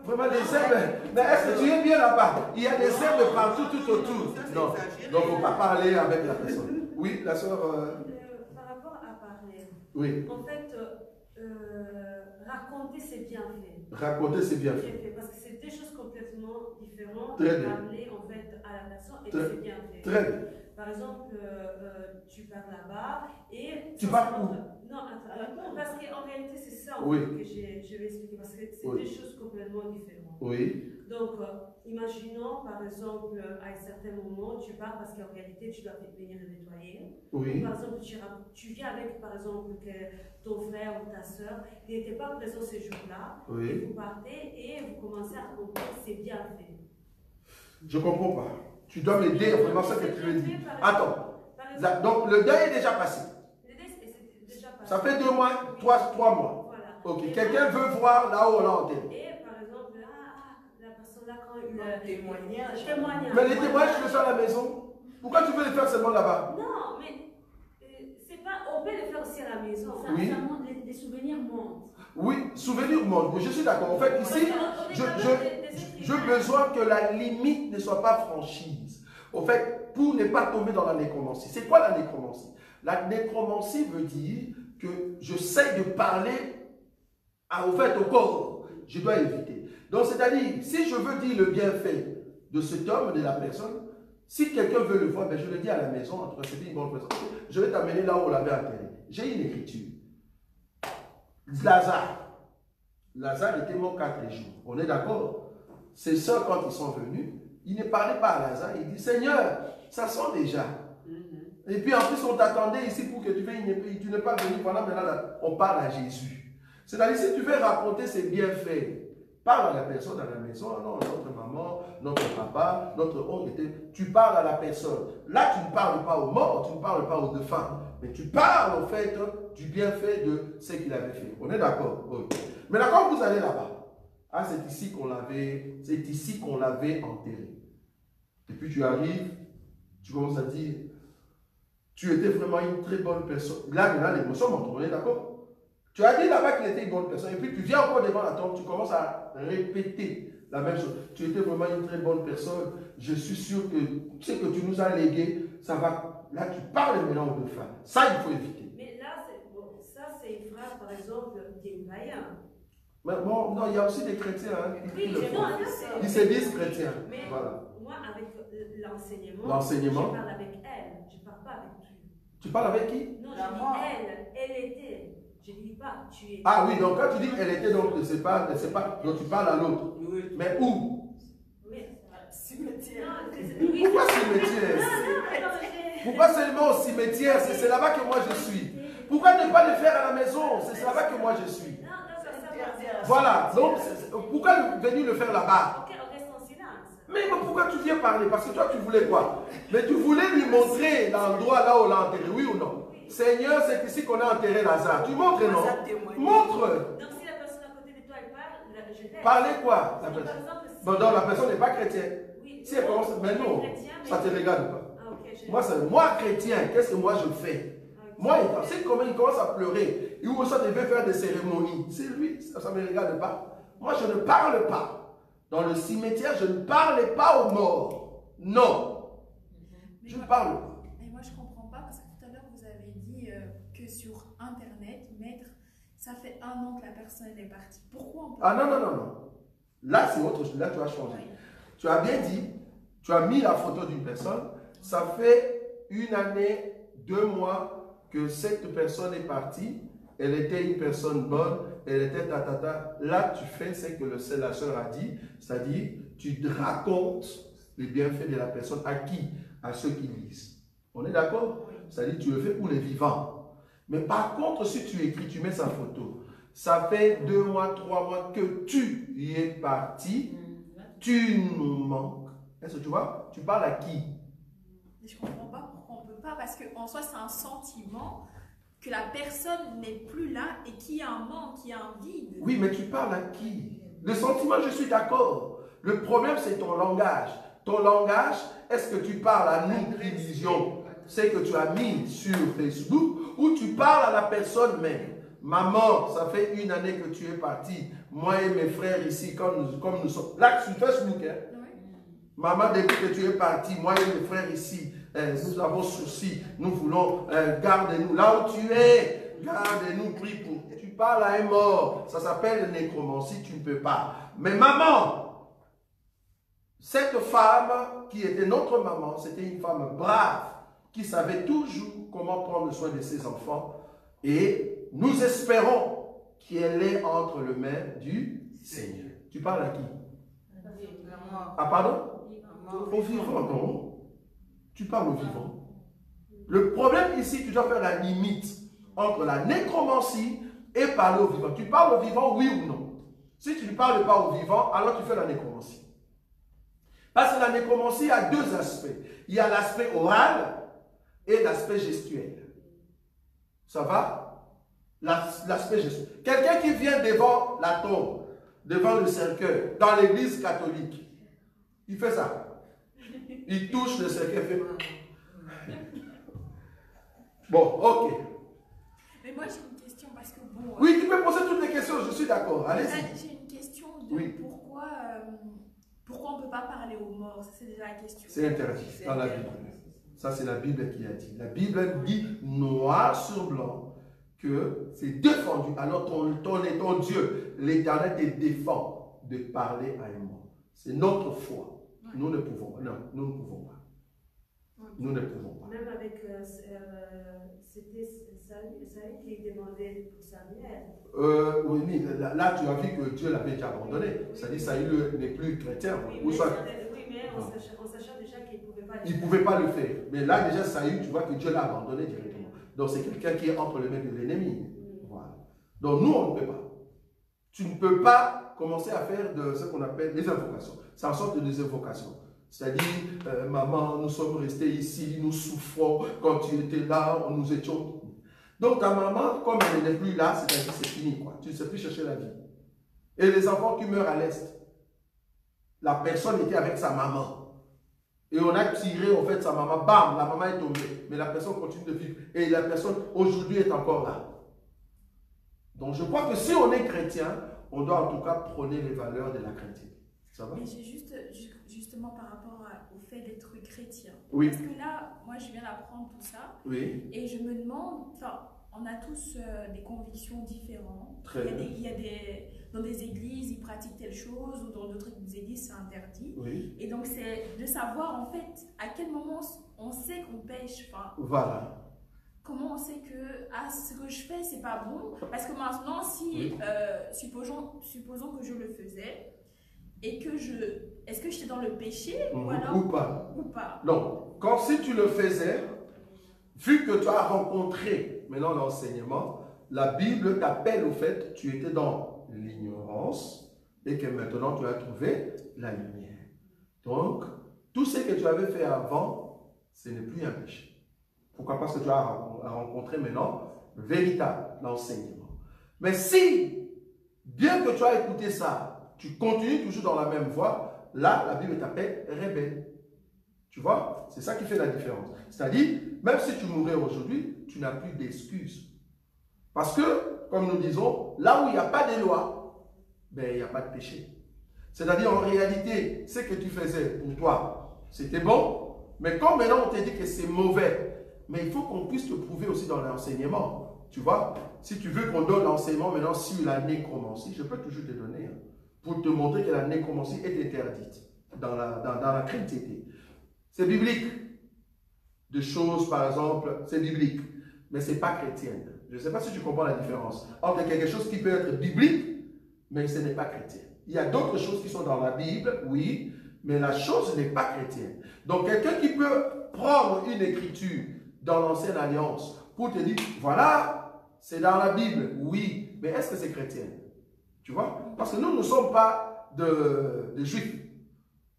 vraiment des herbes. Mais est-ce que tu es bien là-bas? Il y a des herbes partout, tout autour. Non, donc il ne faut pas parler avec la personne. Oui, la soeur. Par rapport à parler. Oui. En fait, raconter c'est bien fait. Raconter c'est bien fait. Parce que c'est deux choses complètement différentes. Très bien. Parler en fait à la personne et c'est bien fait. Très bien. Par exemple, tu pars là-bas et... Tu pars où? Non, attends, parce qu'en réalité, c'est ça oui. que je vais expliquer, parce que c'est deux choses complètement différentes. Oui. Donc, imaginons, par exemple, à un certain moment, tu pars parce qu'en réalité, tu dois venir nettoyer. Oui. Par exemple, tu viens avec, par exemple, ton frère ou ta soeur, qui n'était pas présent ce jour-là, oui. et vous partez et vous commencez à comprendre que c'est bien fait. Je ne comprends pas. Tu dois m'aider vraiment ça que tu veux dire. Attends. Donc, le deuil est déjà passé. Ça fait 2 mois, 3 mois. Voilà. Ok. Quelqu'un veut voir là où on l'a enterré. Et par exemple, la personne là, quand il a témoignage. Mais les témoignages, tu le fais à la maison. Pourquoi tu veux les faire seulement là-bas? Non, mais c'est pas. On peut le faire aussi à la maison. Oui. Ça montre, les souvenirs montent. Oui, souvenirs montent. Je suis d'accord. En fait, ici, j'ai besoin que la limite ne soit pas franchise. Au fait, pour ne pas tomber dans la nécromancie. C'est quoi la nécromancie? La nécromancie veut dire que j'essaie de parler au corps. Je dois éviter. Donc, c'est-à-dire, si je veux dire le bienfait de cet homme, de la personne, si quelqu'un veut le voir, ben, je le dis à la maison, entre ce dit, bon, je vais t'amener là où on l'avait enterré. J'ai une écriture. Lazare était mort 4 jours. On est d'accord? Ses soeurs, quand ils sont venus, ils ne parlaient pas à Lazare. Ils disent, Seigneur, ça sent déjà. Et puis en plus, on t'attendait ici pour que tu viennes, tu n'es pas venu. Voilà, maintenant, là, on parle à Jésus. C'est-à-dire, si tu veux raconter ses bienfaits, parle à la personne à la maison. Non, notre maman, notre papa, notre oncle, tu parles à la personne. Là, tu ne parles pas aux morts, tu ne parles pas aux défunts. Mais tu parles, au fait, du bienfait de ce qu'il avait fait. On est d'accord? Oui. Mais là, quand vous allez là-bas, c'est ici qu'on l'avait enterré. Et puis tu arrives, tu commences à dire, tu étais vraiment une très bonne personne. Là, maintenant, l'émotion monte, on est d'accord? Tu as dit là-bas qu'il était une bonne personne. Et puis tu viens encore devant la tombe, tu commences à répéter la même chose. Tu étais vraiment une très bonne personne. Je suis sûr que ce que tu nous as légué, ça va. Là, tu parles maintenant aux deux femmes. Ça, il faut éviter. Mais là, ça, c'est une phrase, par exemple, des païens. Mais bon, non, il y a aussi des chrétiens qui le font. Ils se disent chrétiens. Mais voilà. Moi, avec l'enseignement, je parle avec elle. Je ne parle pas avec toi. Tu parles avec qui? Non, je dis elle était. Je ne dis pas tu es. Ah oui, donc quand tu dis elle était, donc c'est pas, donc tu parles à l'autre. Oui. Mais où? Cimetière. Pourquoi cimetière? Pourquoi seulement au cimetière? C'est là-bas que moi je suis. Pourquoi ne pas le faire à la maison? C'est là-bas que moi je suis. Voilà, donc pourquoi venir le faire là-bas? Ok, on reste en silence. Mais pourquoi tu viens parler? Parce que toi tu voulais quoi? Mais tu voulais lui montrer l'endroit là où on l'a enterré, oui ou non? Seigneur, c'est ici qu'on a enterré Lazare. Tu montres, non? Montre! Donc si la personne à côté de toi elle parle, je laisse. Parler quoi? La Donc, personne. par exemple, Bon, donc la personne n'est pas chrétienne. Oui. Si elle commence, mais non, ça te regarde pas. Ah, okay, Moi chrétien, qu'est-ce que moi je fais? Moi, il commence à pleurer. Il ça devait faire des cérémonies. C'est lui, ça ne me regarde pas. Moi, je ne parle pas. Dans le cimetière, je ne parlais pas aux morts. Non. Je ne parle pas. Mais moi, je ne comprends pas parce que tout à l'heure, vous avez dit que sur Internet, maître, ça fait 1 an que la personne est partie. Pourquoi on peut... Ah non, non, non, non. Là, c'est autre chose. Là, tu as changé. Oui. Tu as bien dit, tu as mis la photo d'une personne. Ça fait 1 année, 2 mois que cette personne est partie. Elle était une personne bonne. Elle était tatata. Là, tu fais ce que la sœur a dit. C'est-à-dire, tu racontes les bienfaits de la personne. À qui? À ceux qui lisent. On est d'accord? C'est-à-dire, tu le fais pour les vivants. Mais par contre, si tu écris, tu mets sa photo. Ça fait 2 mois, 3 mois que tu y es parti. Tu nous manques. Est-ce que tu vois? Tu parles à qui? Je ne comprends pas pourquoi on ne peut pas. Parce qu'en soi, c'est un sentiment que la personne n'est plus là et qu'il y a un manque, qu'il y a un vide. Oui, mais tu parles à qui? Le sentiment, je suis d'accord. Le problème, c'est ton langage. Ton langage, est-ce que tu parles à nous qui lisions ce que tu as mis sur Facebook ou tu parles à la personne même? Maman, ça fait 1 année que tu es parti. Moi et mes frères ici, comme nous sommes. Là, sur Facebook, hein? Oui. Maman, depuis que tu es parti, moi et mes frères ici, nous avons souci. Nous voulons, garde-nous. Là où tu es, garde-nous, prie pour. Tu parles à un mort. Ça s'appelle nécromancie, tu ne peux pas. Mais maman, cette femme qui était notre maman, c'était une femme brave, qui savait toujours comment prendre soin de ses enfants. Et nous espérons qu'elle est entre les mains du Seigneur. Tu parles à qui? Ah, pardon? Au vivant, non? Tu parles au vivant. Le problème ici, tu dois faire la limite entre la nécromancie et parler au vivant. Tu parles au vivant, oui ou non? Si tu ne parles pas au vivant, alors tu fais la nécromancie. Parce que la nécromancie a 2 aspects. Il y a l'aspect oral et l'aspect gestuel. Ça va? L'aspect gestuel. Quelqu'un qui vient devant la tombe, devant le cercueil, dans l'église catholique, il fait ça. Il touche le cercueil, fait... Bon, ok. Mais moi j'ai une question parce que bon... Oui, tu peux poser toutes les questions, je suis d'accord. Allez-y. J'ai une question de pourquoi on ne peut pas parler aux morts. C'est déjà la question. C'est interdit dans la Bible. Ça, c'est la Bible qui a dit. La Bible dit noir sur blanc que c'est défendu. Alors ton Dieu, l'Éternel te défend de parler à un mort. C'est notre foi. Nous ne pouvons pas. Non, nous ne pouvons pas. Nous ne pouvons pas. Même avec, c'était Saül qui demandait pour Samuel. Oui, mais là, tu as vu que Dieu l'avait déjà abandonné. C'est-à-dire Saül n'est plus chrétien. Oui, mais en sachant déjà qu'il ne pouvait pas le faire. Il ne pouvait pas le faire. Mais là, déjà, Saül, tu vois que Dieu l'a abandonné directement. Donc, c'est quelqu'un qui est entre les mains de l'ennemi. Voilà. Donc, nous, on ne peut pas. Tu ne peux pas commencer à faire de ce qu'on appelle des invocations. C'est en sorte des invocations. C'est-à-dire, maman, nous sommes restés ici, nous souffrons. Quand tu étais là, nous étions... Donc, ta maman, comme elle n'est plus là, c'est-à-dire c'est fini, quoi. Tu ne sais plus chercher la vie. Et les enfants qui meurent à l'Est, la personne était avec sa maman. Et on a tiré, en fait, sa maman, bam, la maman est tombée. Mais la personne continue de vivre. Et la personne, aujourd'hui, est encore là. Donc, je crois que si on est chrétien, on doit en tout cas prôner les valeurs de la chrétienté. Ça va? Mais justement par rapport au fait d'être chrétien. Oui. Parce que là, moi, je viens d'apprendre tout ça. Oui. Et je me demande, enfin, on a tous des convictions différentes. Très bien. Dans des églises, ils pratiquent telle chose, ou dans d'autres églises, c'est interdit. Oui. Et donc, c'est de savoir, en fait, à quel moment on sait qu'on pêche. Enfin, voilà. Comment on sait que ce que je fais, c'est pas bon? Parce que maintenant, si, supposons que je le faisais, et que est-ce que j'étais dans le péché ou alors ou pas. Ou pas. Non. Quand si tu le faisais, vu que tu as rencontré maintenant l'enseignement, la Bible t'appelle au fait que tu étais dans l'ignorance et que maintenant tu as trouvé la lumière. Donc, tout ce que tu avais fait avant, ce n'est plus un péché. Pourquoi? Parce que tu as rencontré maintenant le véritable l'enseignement. Mais si, bien que tu as écouté ça, tu continues toujours dans la même voie, là, la Bible t'appelle rebelle. Tu vois? C'est ça qui fait la différence. C'est-à-dire, même si tu mourais aujourd'hui, tu n'as plus d'excuses. Parce que, comme nous disons, là où il n'y a pas de loi, ben, il n'y a pas de péché. C'est-à-dire, en réalité, ce que tu faisais pour toi, c'était bon, mais comme maintenant on te dit que c'est mauvais, mais il faut qu'on puisse te prouver aussi dans l'enseignement. Tu vois, si tu veux qu'on donne l'enseignement maintenant sur la nécromancie, je peux toujours te donner, hein, pour te montrer que la nécromancie est interdite dans la chrétienté. C'est biblique. De choses, par exemple, c'est biblique, mais ce n'est pas chrétienne. Je ne sais pas si tu comprends la différence entre quelque chose qui peut être biblique, mais ce n'est pas chrétien. Il y a d'autres choses qui sont dans la Bible, oui, mais la chose n'est pas chrétienne. Donc, quelqu'un qui peut prendre une écriture dans l'Ancienne Alliance pour te dire, voilà, c'est dans la Bible, oui, mais est-ce que c'est chrétien? Tu vois? Parce que nous ne sommes pas de juifs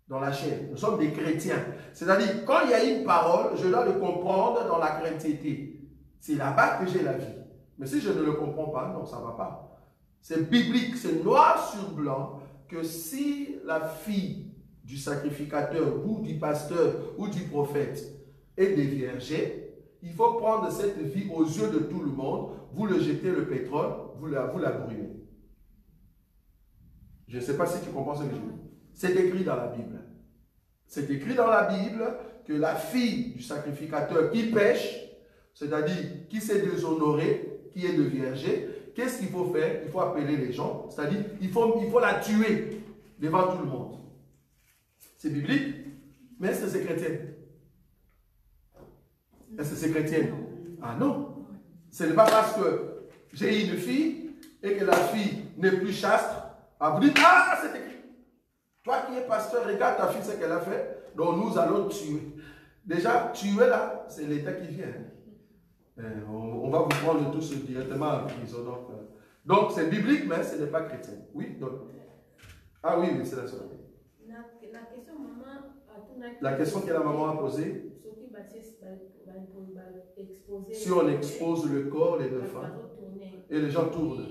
dans la chair, nous sommes des chrétiens. C'est-à-dire, quand il y a une parole, je dois le comprendre dans la chrétienté. C'est là-bas que j'ai la vie. Mais si je ne le comprends pas, non, ça ne va pas. C'est biblique, c'est noir sur blanc que si la fille du sacrificateur ou du pasteur ou du prophète est déviergée, il faut prendre cette vie aux yeux de tout le monde, vous le jetez le pétrole, vous la brûlez. Je ne sais pas si tu comprends ce que je dis. C'est écrit dans la Bible. C'est écrit dans la Bible que la fille du sacrificateur qui pêche, c'est-à-dire qui s'est déshonorée, qui est déviergée, qu'est-ce qu'il faut faire? Il faut appeler les gens, c'est-à-dire il faut la tuer devant tout le monde. C'est biblique, mais est-ce que c'est chrétien? Est-ce que c'est chrétien? Ah non. Ce n'est pas parce que j'ai une fille et que la fille n'est plus chaste, à vous dire, ah, c'est écrit. Toi qui es pasteur, regarde ta fille ce qu'elle a fait, donc nous allons tuer. Déjà, tuer là, c'est l'État qui vient. On va vous prendre tous directement en prison. Donc c'est biblique, mais ce n'est pas chrétien. Oui, donc. Ah oui, mais c'est la seule. La question, maman, la question que la maman a posée. Si on expose le corps, les deux femmes, et les gens tournent.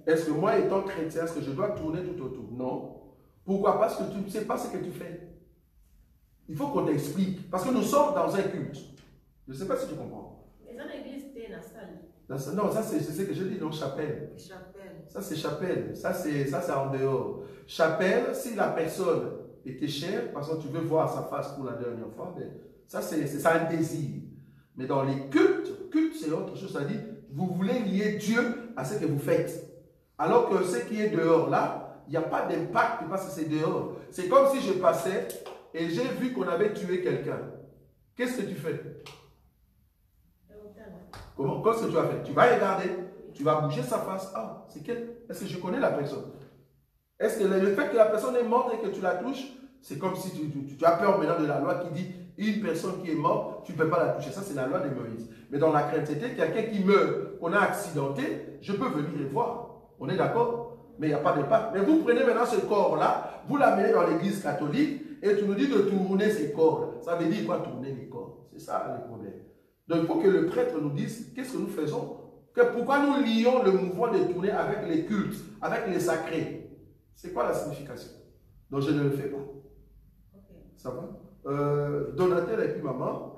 Est-ce que moi, étant chrétien, est-ce que je dois tourner tout autour? Non. Pourquoi? Parce que tu ne sais pas ce que tu fais. Il faut qu'on t'explique. Parce que nous sommes dans un culte. Je ne sais pas si tu comprends. Mais dans l'église, c'était la salle. Non, ça c'est ce que je dis dans chapelle. Ça c'est chapelle. Ça c'est en dehors. Chapelle, si la personne était chère, parce que tu veux voir sa face pour la dernière fois, mais ça c'est un désir. Mais dans les cultes c'est autre chose. C'est-à-dire, vous voulez lier Dieu à ce que vous faites. Alors que ce qui est dehors là, il n'y a pas d'impact parce que c'est dehors. C'est comme si je passais et j'ai vu qu'on avait tué quelqu'un. Qu'est-ce que tu fais? Comment? Qu'est-ce que tu as fait? Tu vas regarder, tu vas bouger sa face. Ah, c'est quel? Est-ce que je connais la personne? Est-ce que le fait que la personne est morte et que tu la touches, c'est comme si tu as peur maintenant de la loi qui dit une personne qui est morte, tu ne peux pas la toucher. Ça, c'est la loi de Moïse. Mais dans la chrétienté, quelqu'un qui meurt, qu'on a accidenté, je peux venir le voir. On est d'accord? Mais il n'y a pas d'impact. Mais vous prenez maintenant ce corps-là, vous l'amenez dans l'église catholique et tu nous dis de tourner ces corps. Ça veut dire quoi, tourner les corps? C'est ça le problème. Donc il faut que le prêtre nous dise qu'est-ce que nous faisons. Pourquoi nous lions le mouvement de tourner avec les cultes, avec les sacrés? C'est quoi la signification? Donc je ne le fais pas. Okay. Ça va? Donatel et puis maman.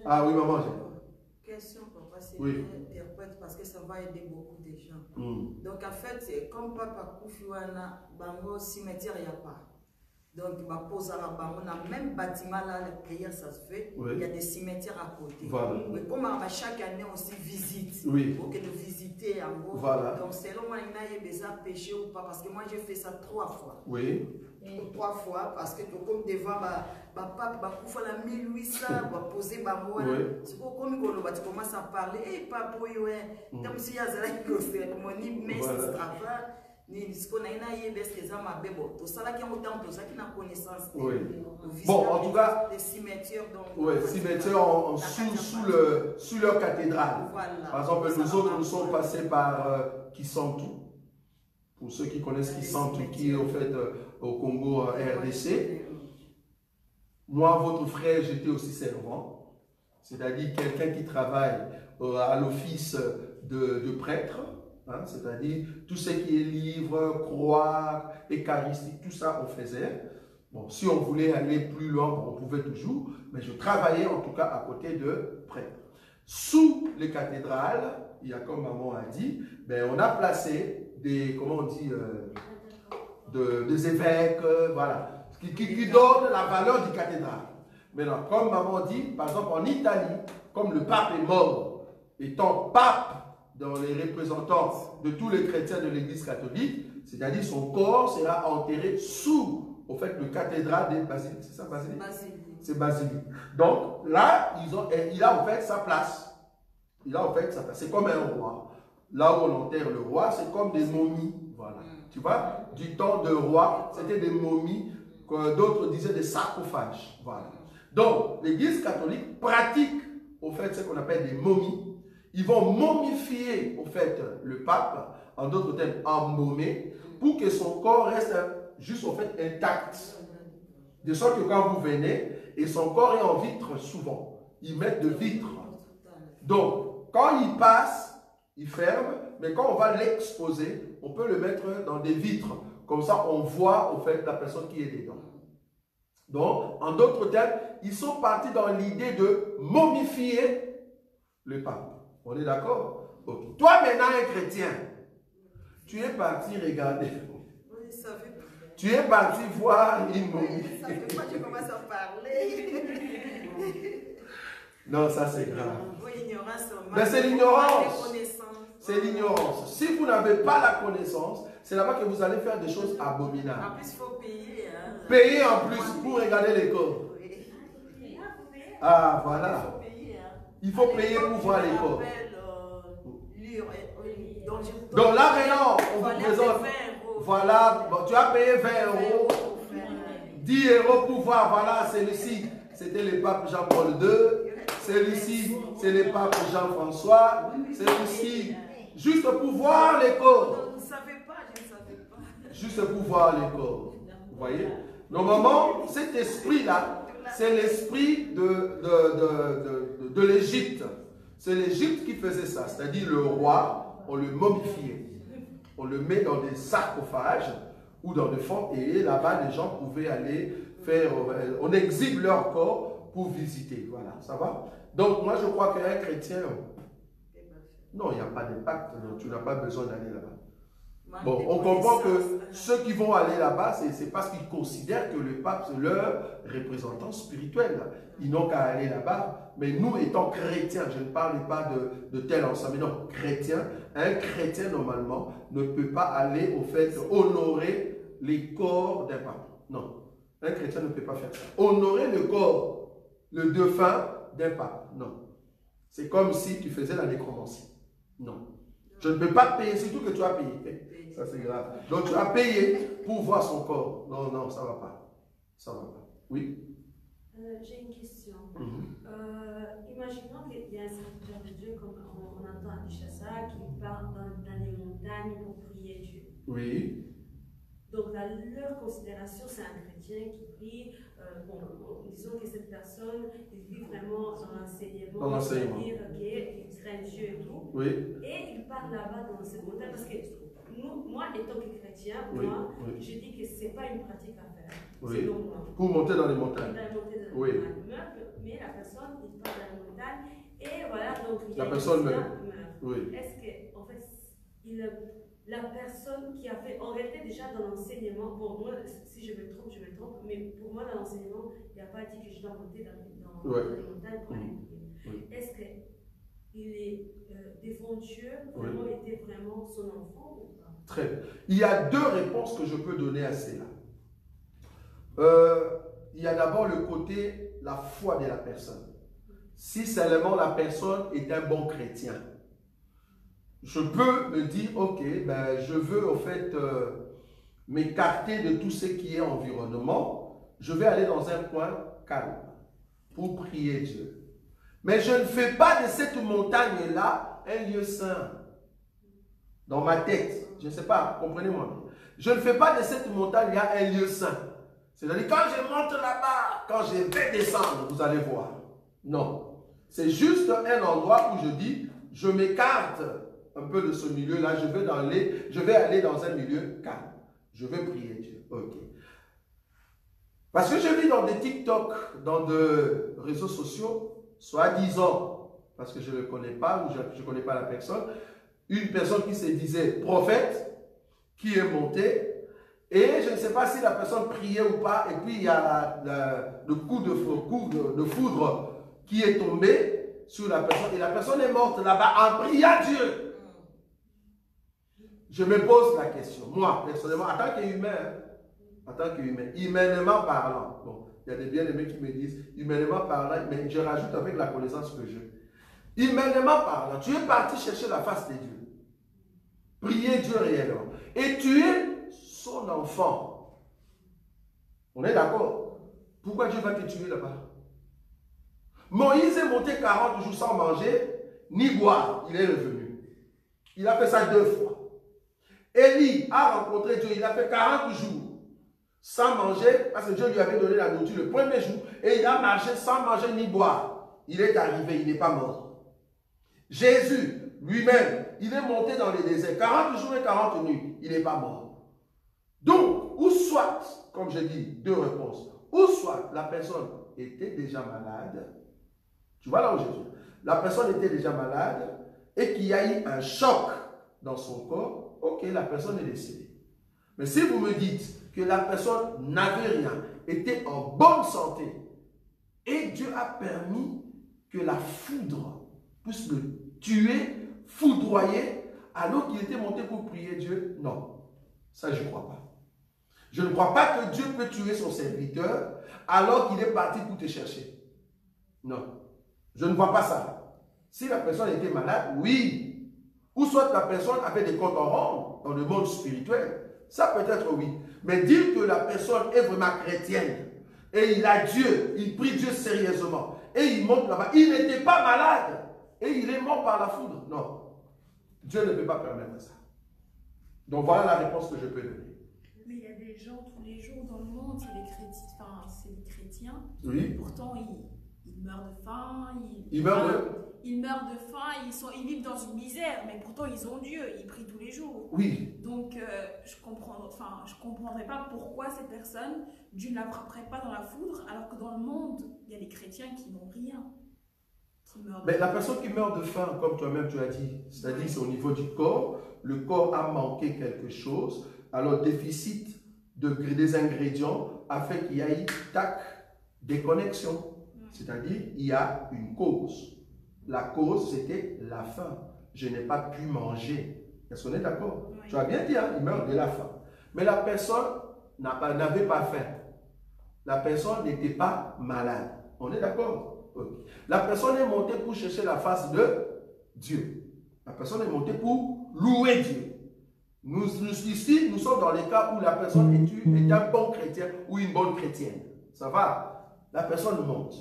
Ah oui, maman. Question, papa, c'est oui. Interprète parce que ça va aider beaucoup de gens. Donc en fait, comme papa Koufiwana, bango cimetière, il n'y a pas. Donc, bah, pose à la bango, on a même bâtiment là, la prière, ça se fait. Oui. Il y a des cimetières à côté. Voilà. Mais comme bah, chaque année, on se visite. Oui. Pour que de visiter en gros. Voilà. Donc, selon moi, il y a des péchés ou pas. Parce que moi, j'ai fait ça 3 fois. Oui. 3 fois, parce que comme devant, papa, la 1800, poser bango. C'est comme tu commences à parler. Hé, papa, oui, comme si il y a mais c'est travail. Bon, en tout cas, les cimetières, sous leur cathédrale. Voilà. Par exemple, nous autres, nous sommes passés par Kisantu. Pour ceux qui connaissent Kisantu, qui est au fait au Congo RDC. Moi, votre frère, j'étais aussi servant. C'est-à-dire quelqu'un qui travaille à l'office de prêtre. Hein, c'est-à-dire tout ce qui est livre, croix, eucharistie, tout ça on faisait. Bon, si on voulait aller plus loin, on pouvait toujours, mais je travaillais en tout cas à côté de prêtres. Sous les cathédrales, il y a comme maman a dit, ben, on a placé des, comment on dit, des évêques, voilà, qui donnent la valeur du cathédrale. Maintenant, comme maman dit, par exemple en Italie, comme le pape est mort, étant pape dans les représentants de tous les chrétiens de l'église catholique, c'est-à-dire son corps sera enterré sous, au fait, le cathédrale des basiliques. C'est ça, basilique? C'est basilique. Donc là, il a en fait sa place. Il a en fait sa place. C'est comme un roi. Là où on enterre le roi, c'est comme des momies. Voilà. Tu vois, du temps de roi, c'était des momies, que d'autres disaient des sarcophages. Voilà. Donc, l'église catholique pratique, au fait, ce qu'on appelle des momies. Ils vont momifier, au fait, le pape, en d'autres termes, embaumer, pour que son corps reste juste, au fait, intact. De sorte que quand vous venez, et son corps est en vitre souvent, ils mettent de vitre. Donc, quand il passe, il ferme, mais quand on va l'exposer, on peut le mettre dans des vitres. Comme ça, on voit, au fait, la personne qui est dedans. Donc, en d'autres termes, ils sont partis dans l'idée de momifier le pape. On est d'accord? Okay. Toi, maintenant, un chrétien, tu es parti regarder. Oui, ça fait... Tu es parti voir une momie. Ça fait pas que tu commences à parler. Non, ça c'est grave. Oui, ignorance. Mais c'est l'ignorance. C'est l'ignorance. Si vous n'avez pas la connaissance, c'est là-bas que vous allez faire des choses abominables. En plus, il faut payer. Hein. Payer en plus pour regarder les corps. Oui. Ah, voilà. Il faut payer pour voir les corps. Donc là maintenant, on vous présente. Voilà, bon, tu as payé 20 €, 10 € pour voir, voilà, celui-ci, c'était le pape Jean-Paul II, celui-ci, c'est le pape Jean-François, celui-ci, juste pour voir les corps. Je ne savais pas, je ne savais pas. Juste pour voir les corps. Vous voyez? Normalement, cet esprit-là, c'est l'esprit de l'Égypte. C'est l'Égypte qui faisait ça, c'est-à-dire le roi, on le momifiait. On le met dans des sarcophages ou dans des fonds et là-bas, les gens pouvaient aller faire, on exhibe leur corps pour visiter. Voilà, ça va? Donc, moi, je crois qu'un chrétien, non, il n'y a pas d'impact, tu n'as pas besoin d'aller là-bas. Bon, on comprend que ceux qui vont aller là-bas, c'est parce qu'ils considèrent que le pape, c'est leur représentant spirituel. Ils n'ont qu'à aller là-bas. Mais nous, étant chrétiens, je ne parle pas de tel ensemble, non, chrétien, un chrétien, normalement, ne peut pas aller, au fait, honorer les corps d'un pape. Non, un chrétien ne peut pas faire ça. Honorer le corps, le défunt d'un pape, non. C'est comme si tu faisais la nécromancie. Non. Je ne peux pas payer, surtout que tu as payé. Ça, c'est grave. Donc, tu as payé pour voir son corps. Non, non, ça ne va pas. Ça ne va pas. Oui? J'ai une question. Imaginons qu'il y a un serviteur de Dieu, comme on entend à Kinshasa, qui part dans les montagnes pour prier Dieu. Oui. Donc, dans leur considération, c'est un chrétien qui prie. Disons que cette personne, il vit vraiment dans l'enseignement, c'est-à-dire qu'il craint Dieu et tout. Oui. Et il part là-bas dans cette montagne parce que moi, étant que chrétien, je dis que ce n'est pas une pratique à faire. Oui. Pour monter dans les montagnes. Oui. Mais la personne, il part dans les montagnes et voilà, donc la personne meurt. Oui. Est-ce que, en fait, la personne qui a fait, en réalité déjà dans l'enseignement, bon, moi, si je me trompe, mais pour moi, dans l'enseignement, il n'y a pas dit que je dois monter dans les montagnes pour aller prier. Est-ce qu'il est devant Dieu, vraiment était vraiment son enfant ou pas? Très bien. Il y a deux réponses que je peux donner à cela. Il y a d'abord le côté, la foi de la personne. Si seulement la personne est un bon chrétien, je peux me dire, ok, ben, je veux au fait m'écarter de tout ce qui est environnement. Je vais aller dans un coin calme pour prier Dieu. Mais je ne fais pas de cette montagne-là un lieu saint. Dans ma tête, je ne sais pas, comprenez-moi. Je ne fais pas de cette montagne-là un lieu saint. C'est-à-dire, quand je monte là-bas, quand je vais descendre, vous allez voir. Non. C'est juste un endroit où je dis, je m'écarte un peu de ce milieu-là, je vais aller dans un milieu calme. Je vais prier Dieu. Ok. Parce que je vis dans des TikTok, dans des réseaux sociaux, soi-disant, parce que je ne le connais pas ou je ne connais pas la personne, une personne qui se disait prophète, qui est montée, et je ne sais pas si la personne priait ou pas, et puis il y a le coup de foudre qui est tombé sur la personne, et la personne est morte là-bas en priant Dieu. Je me pose la question, moi, personnellement, en tant qu'humain, humainement parlant, bon, il y a des bien-aimés qui me disent, humainement parlant, mais je rajoute avec la connaissance que j'ai. Humainement parlant, tu es parti chercher la face de Dieu, prier Dieu réellement, et tu es son enfant. On est d'accord? Pourquoi Dieu va te tuer là-bas? Moïse est monté 40 jours sans manger, ni boire, il est revenu. Il a fait ça 2 fois. Élie a rencontré Dieu, il a fait 40 jours sans manger, parce que Dieu lui avait donné la nourriture le premier jour, et il a marché sans manger ni boire. Il est arrivé, il n'est pas mort. Jésus, lui-même, il est monté dans les déserts, 40 jours et 40 nuits, il n'est pas mort. Donc, ou soit, comme je dis, 2 réponses, ou soit la personne était déjà malade, tu vois là où je suis, la personne était déjà malade, et qu'il y a eu un choc dans son corps, ok, la personne est décédée. Mais si vous me dites que la personne n'avait rien, était en bonne santé, et Dieu a permis que la foudre puisse le tuer, foudroyer, alors qu'il était monté pour prier Dieu, non, ça je ne crois pas. Je ne crois pas que Dieu peut tuer son serviteur alors qu'il est parti pour te chercher. Non, je ne vois pas ça. Si la personne était malade, oui. Ou soit la personne avait des comptes en rendre dans le monde spirituel. Ça peut être oui. Mais dire que la personne est vraiment chrétienne et il a Dieu, il prie Dieu sérieusement et il monte là-bas, il n'était pas malade et il est mort par la foudre. Non. Dieu ne peut pas permettre ça. Donc voilà la réponse que je peux donner. Mais il y a des gens tous les jours dans le monde, c'est des chrétiens. Oui. Pourtant, ils meurent de faim, ils meurent de faim, ils vivent dans une misère, mais pourtant ils ont Dieu, ils prient tous les jours. Oui. Donc je comprendrais pas pourquoi ces personnes, Dieu ne la frapperait pas dans la foudre, alors que dans le monde, il y a des chrétiens qui n'ont rien. Mais la personne qui meurt de faim, comme toi-même tu as dit, c'est-à-dire c'est au niveau du corps, le corps a manqué quelque chose, alors déficit des ingrédients a fait qu'il y a eu déconnexion. C'est-à-dire, il y a une cause. La cause, c'était la faim. Je n'ai pas pu manger. Est-ce qu'on est d'accord? Oui. Tu as bien dit, hein, il meurt de la faim. Mais la personne n'avait pas faim. La personne n'était pas malade. On est d'accord? Okay. La personne est montée pour chercher la face de Dieu. La personne est montée pour louer Dieu. Ici, nous sommes dans les cas où la personne est un bon chrétien ou une bonne chrétienne. Ça va? La personne monte.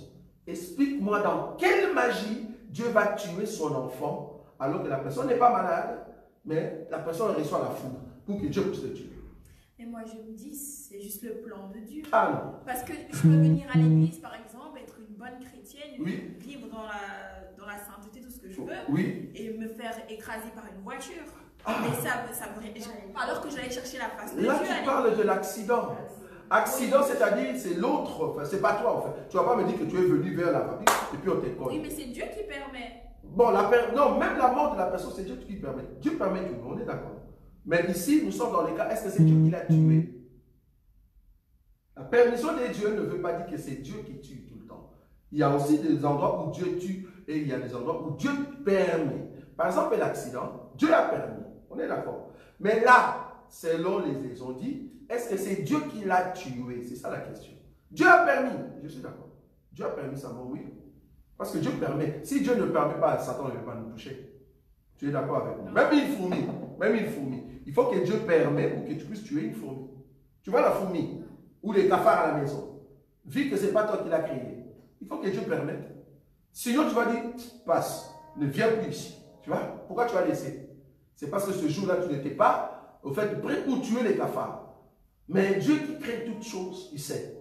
Explique-moi dans quelle magie Dieu va tuer son enfant alors que la personne n'est pas malade, mais la personne reçoit la foudre pour que Dieu puisse le tuer. Et moi je me dis, c'est juste le plan de Dieu. Ah non. Parce que je peux venir à l'église par exemple, être une bonne chrétienne, oui, vivre dans la sainteté, tout ce que je veux, oui, et me faire écraser par une voiture. Ah. Mais alors que j'allais chercher la face de Là, Dieu. Là tu parles de l'accident. Accident, c'est-à-dire, c'est l'autre, enfin, c'est pas toi en fait. Tu vas pas me dire que tu es venu vers la famille et puis on t'écolle. Oui, mais c'est Dieu qui permet. Bon, non, même la mort de la personne, c'est Dieu qui permet. Dieu permet tout, on est d'accord. Mais ici, nous sommes dans les cas, est-ce que c'est Dieu qui l'a tué? La permission de Dieu ne veut pas dire que c'est Dieu qui tue tout le temps. Il y a aussi des endroits où Dieu tue et il y a des endroits où Dieu permet. Par exemple, l'accident, Dieu a permis, on est d'accord. Mais là, selon les ont dit, est-ce que c'est Dieu qui l'a tué? C'est ça la question. Dieu a permis, je suis d'accord. Dieu a permis sa mort, oui. Parce que Dieu permet. Si Dieu ne permet pas, Satan ne va pas nous toucher. Tu es d'accord avec moi? Même une fourmi. Il faut que Dieu permette pour que tu puisses tuer une fourmi. Tu vois la fourmi ou les cafards à la maison. Vu que ce n'est pas toi qui l'as créé, il faut que Dieu permette. Sinon, tu vas dire, passe, ne viens plus ici. Tu vois? Pourquoi tu vas laisser? C'est parce que ce jour-là, tu n'étais pas au fait prêt pour tuer les cafards. Mais Dieu qui crée toutes choses, il sait.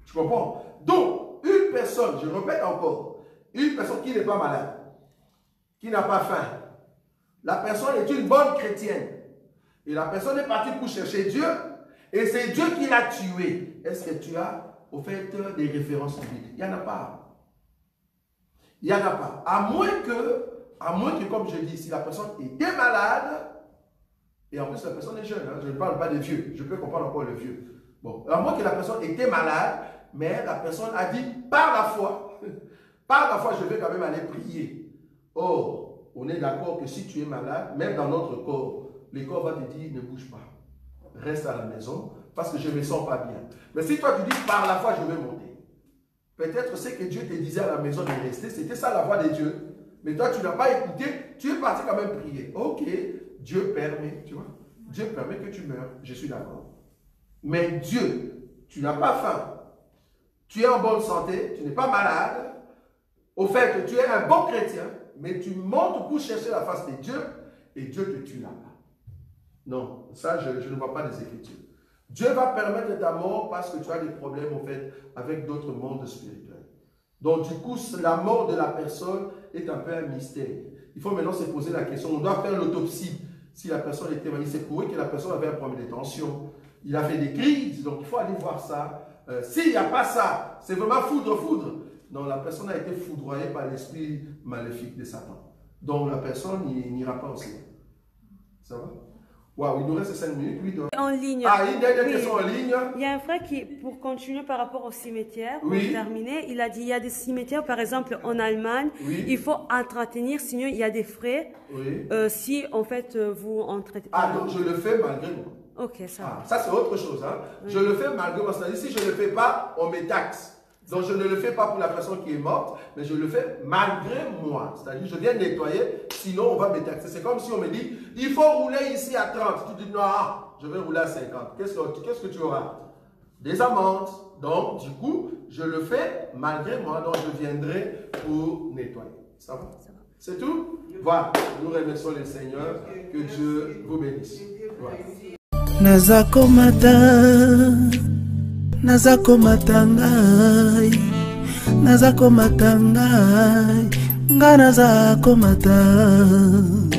Tu comprends? Donc, une personne, je répète encore, une personne qui n'est pas malade, qui n'a pas faim, la personne est une bonne chrétienne. Et la personne est partie pour chercher Dieu, et c'est Dieu qui l'a tué. Est-ce que tu as, au fait, des références bibliques? Il n'y en a pas. Il n'y en a pas. À moins que, comme je dis, si la personne était malade, et en plus la personne est jeune, hein, je ne parle pas des vieux, je peux comprendre encore le vieux. Bon, à moins que la personne était malade, mais la personne a dit par la foi, je vais quand même aller prier. Or, on est d'accord que si tu es malade, même dans notre corps, le corps va te dire ne bouge pas, reste à la maison parce que je ne me sens pas bien. Mais si toi tu dis par la foi je vais monter, peut-être c'est que Dieu te disait à la maison de rester, c'était ça la voix de Dieu. Mais toi tu n'as pas écouté, tu es parti quand même prier. Ok, Dieu permet, tu vois, Dieu permet que tu meurs, je suis d'accord. Mais Dieu, tu n'as pas faim, tu es en bonne santé, tu n'es pas malade, au fait que tu es un bon chrétien, mais tu montes pour chercher la face de Dieu et Dieu te tue là-bas. Non, ça je ne vois pas des Écritures. Dieu va permettre ta mort parce que tu as des problèmes au fait avec d'autres mondes spirituels. Donc du coup, la mort de la personne est un peu un mystère. Il faut maintenant se poser la question, on doit faire l'autopsie. Si la personne était malade, c'est prouvé que la personne avait un problème de tension. Il a fait des crises, donc il faut aller voir ça. S'il n'y a pas ça, c'est vraiment foudre. Non, la personne a été foudroyée par l'esprit maléfique de Satan. Donc la personne n'ira pas au ciel. Ça va? Waouh, il nous reste 5 minutes. Oui, donc... En ligne. Ah, une dernière question en ligne. Il y a un frère qui, pour continuer par rapport au cimetière, pour oui. terminer, il a dit il y a des cimetières, par exemple en Allemagne, oui. Il faut entretenir, sinon il y a des frais. Oui. Si en fait vous entretenez. Ah, donc je le fais malgré moi. Ok, ça va. Ça c'est autre chose. Hein. Oui. Je le fais malgré moi. C'est-à-dire si je ne le fais pas, on me taxe. Donc je ne le fais pas pour la personne qui est morte, mais je le fais malgré moi. C'est-à-dire je viens nettoyer, sinon on va me taxer. C'est comme si on me dit, il faut rouler ici à 30. Tu dis non, je vais rouler à 50. Qu'est-ce que tu auras? Des amendes. Donc du coup, je le fais malgré moi, donc je viendrai pour nettoyer. Ça va? C'est tout? Voilà, nous remercions le Seigneur, que Dieu vous bénisse. Voilà. Nazako matangai, nga nazako matangai.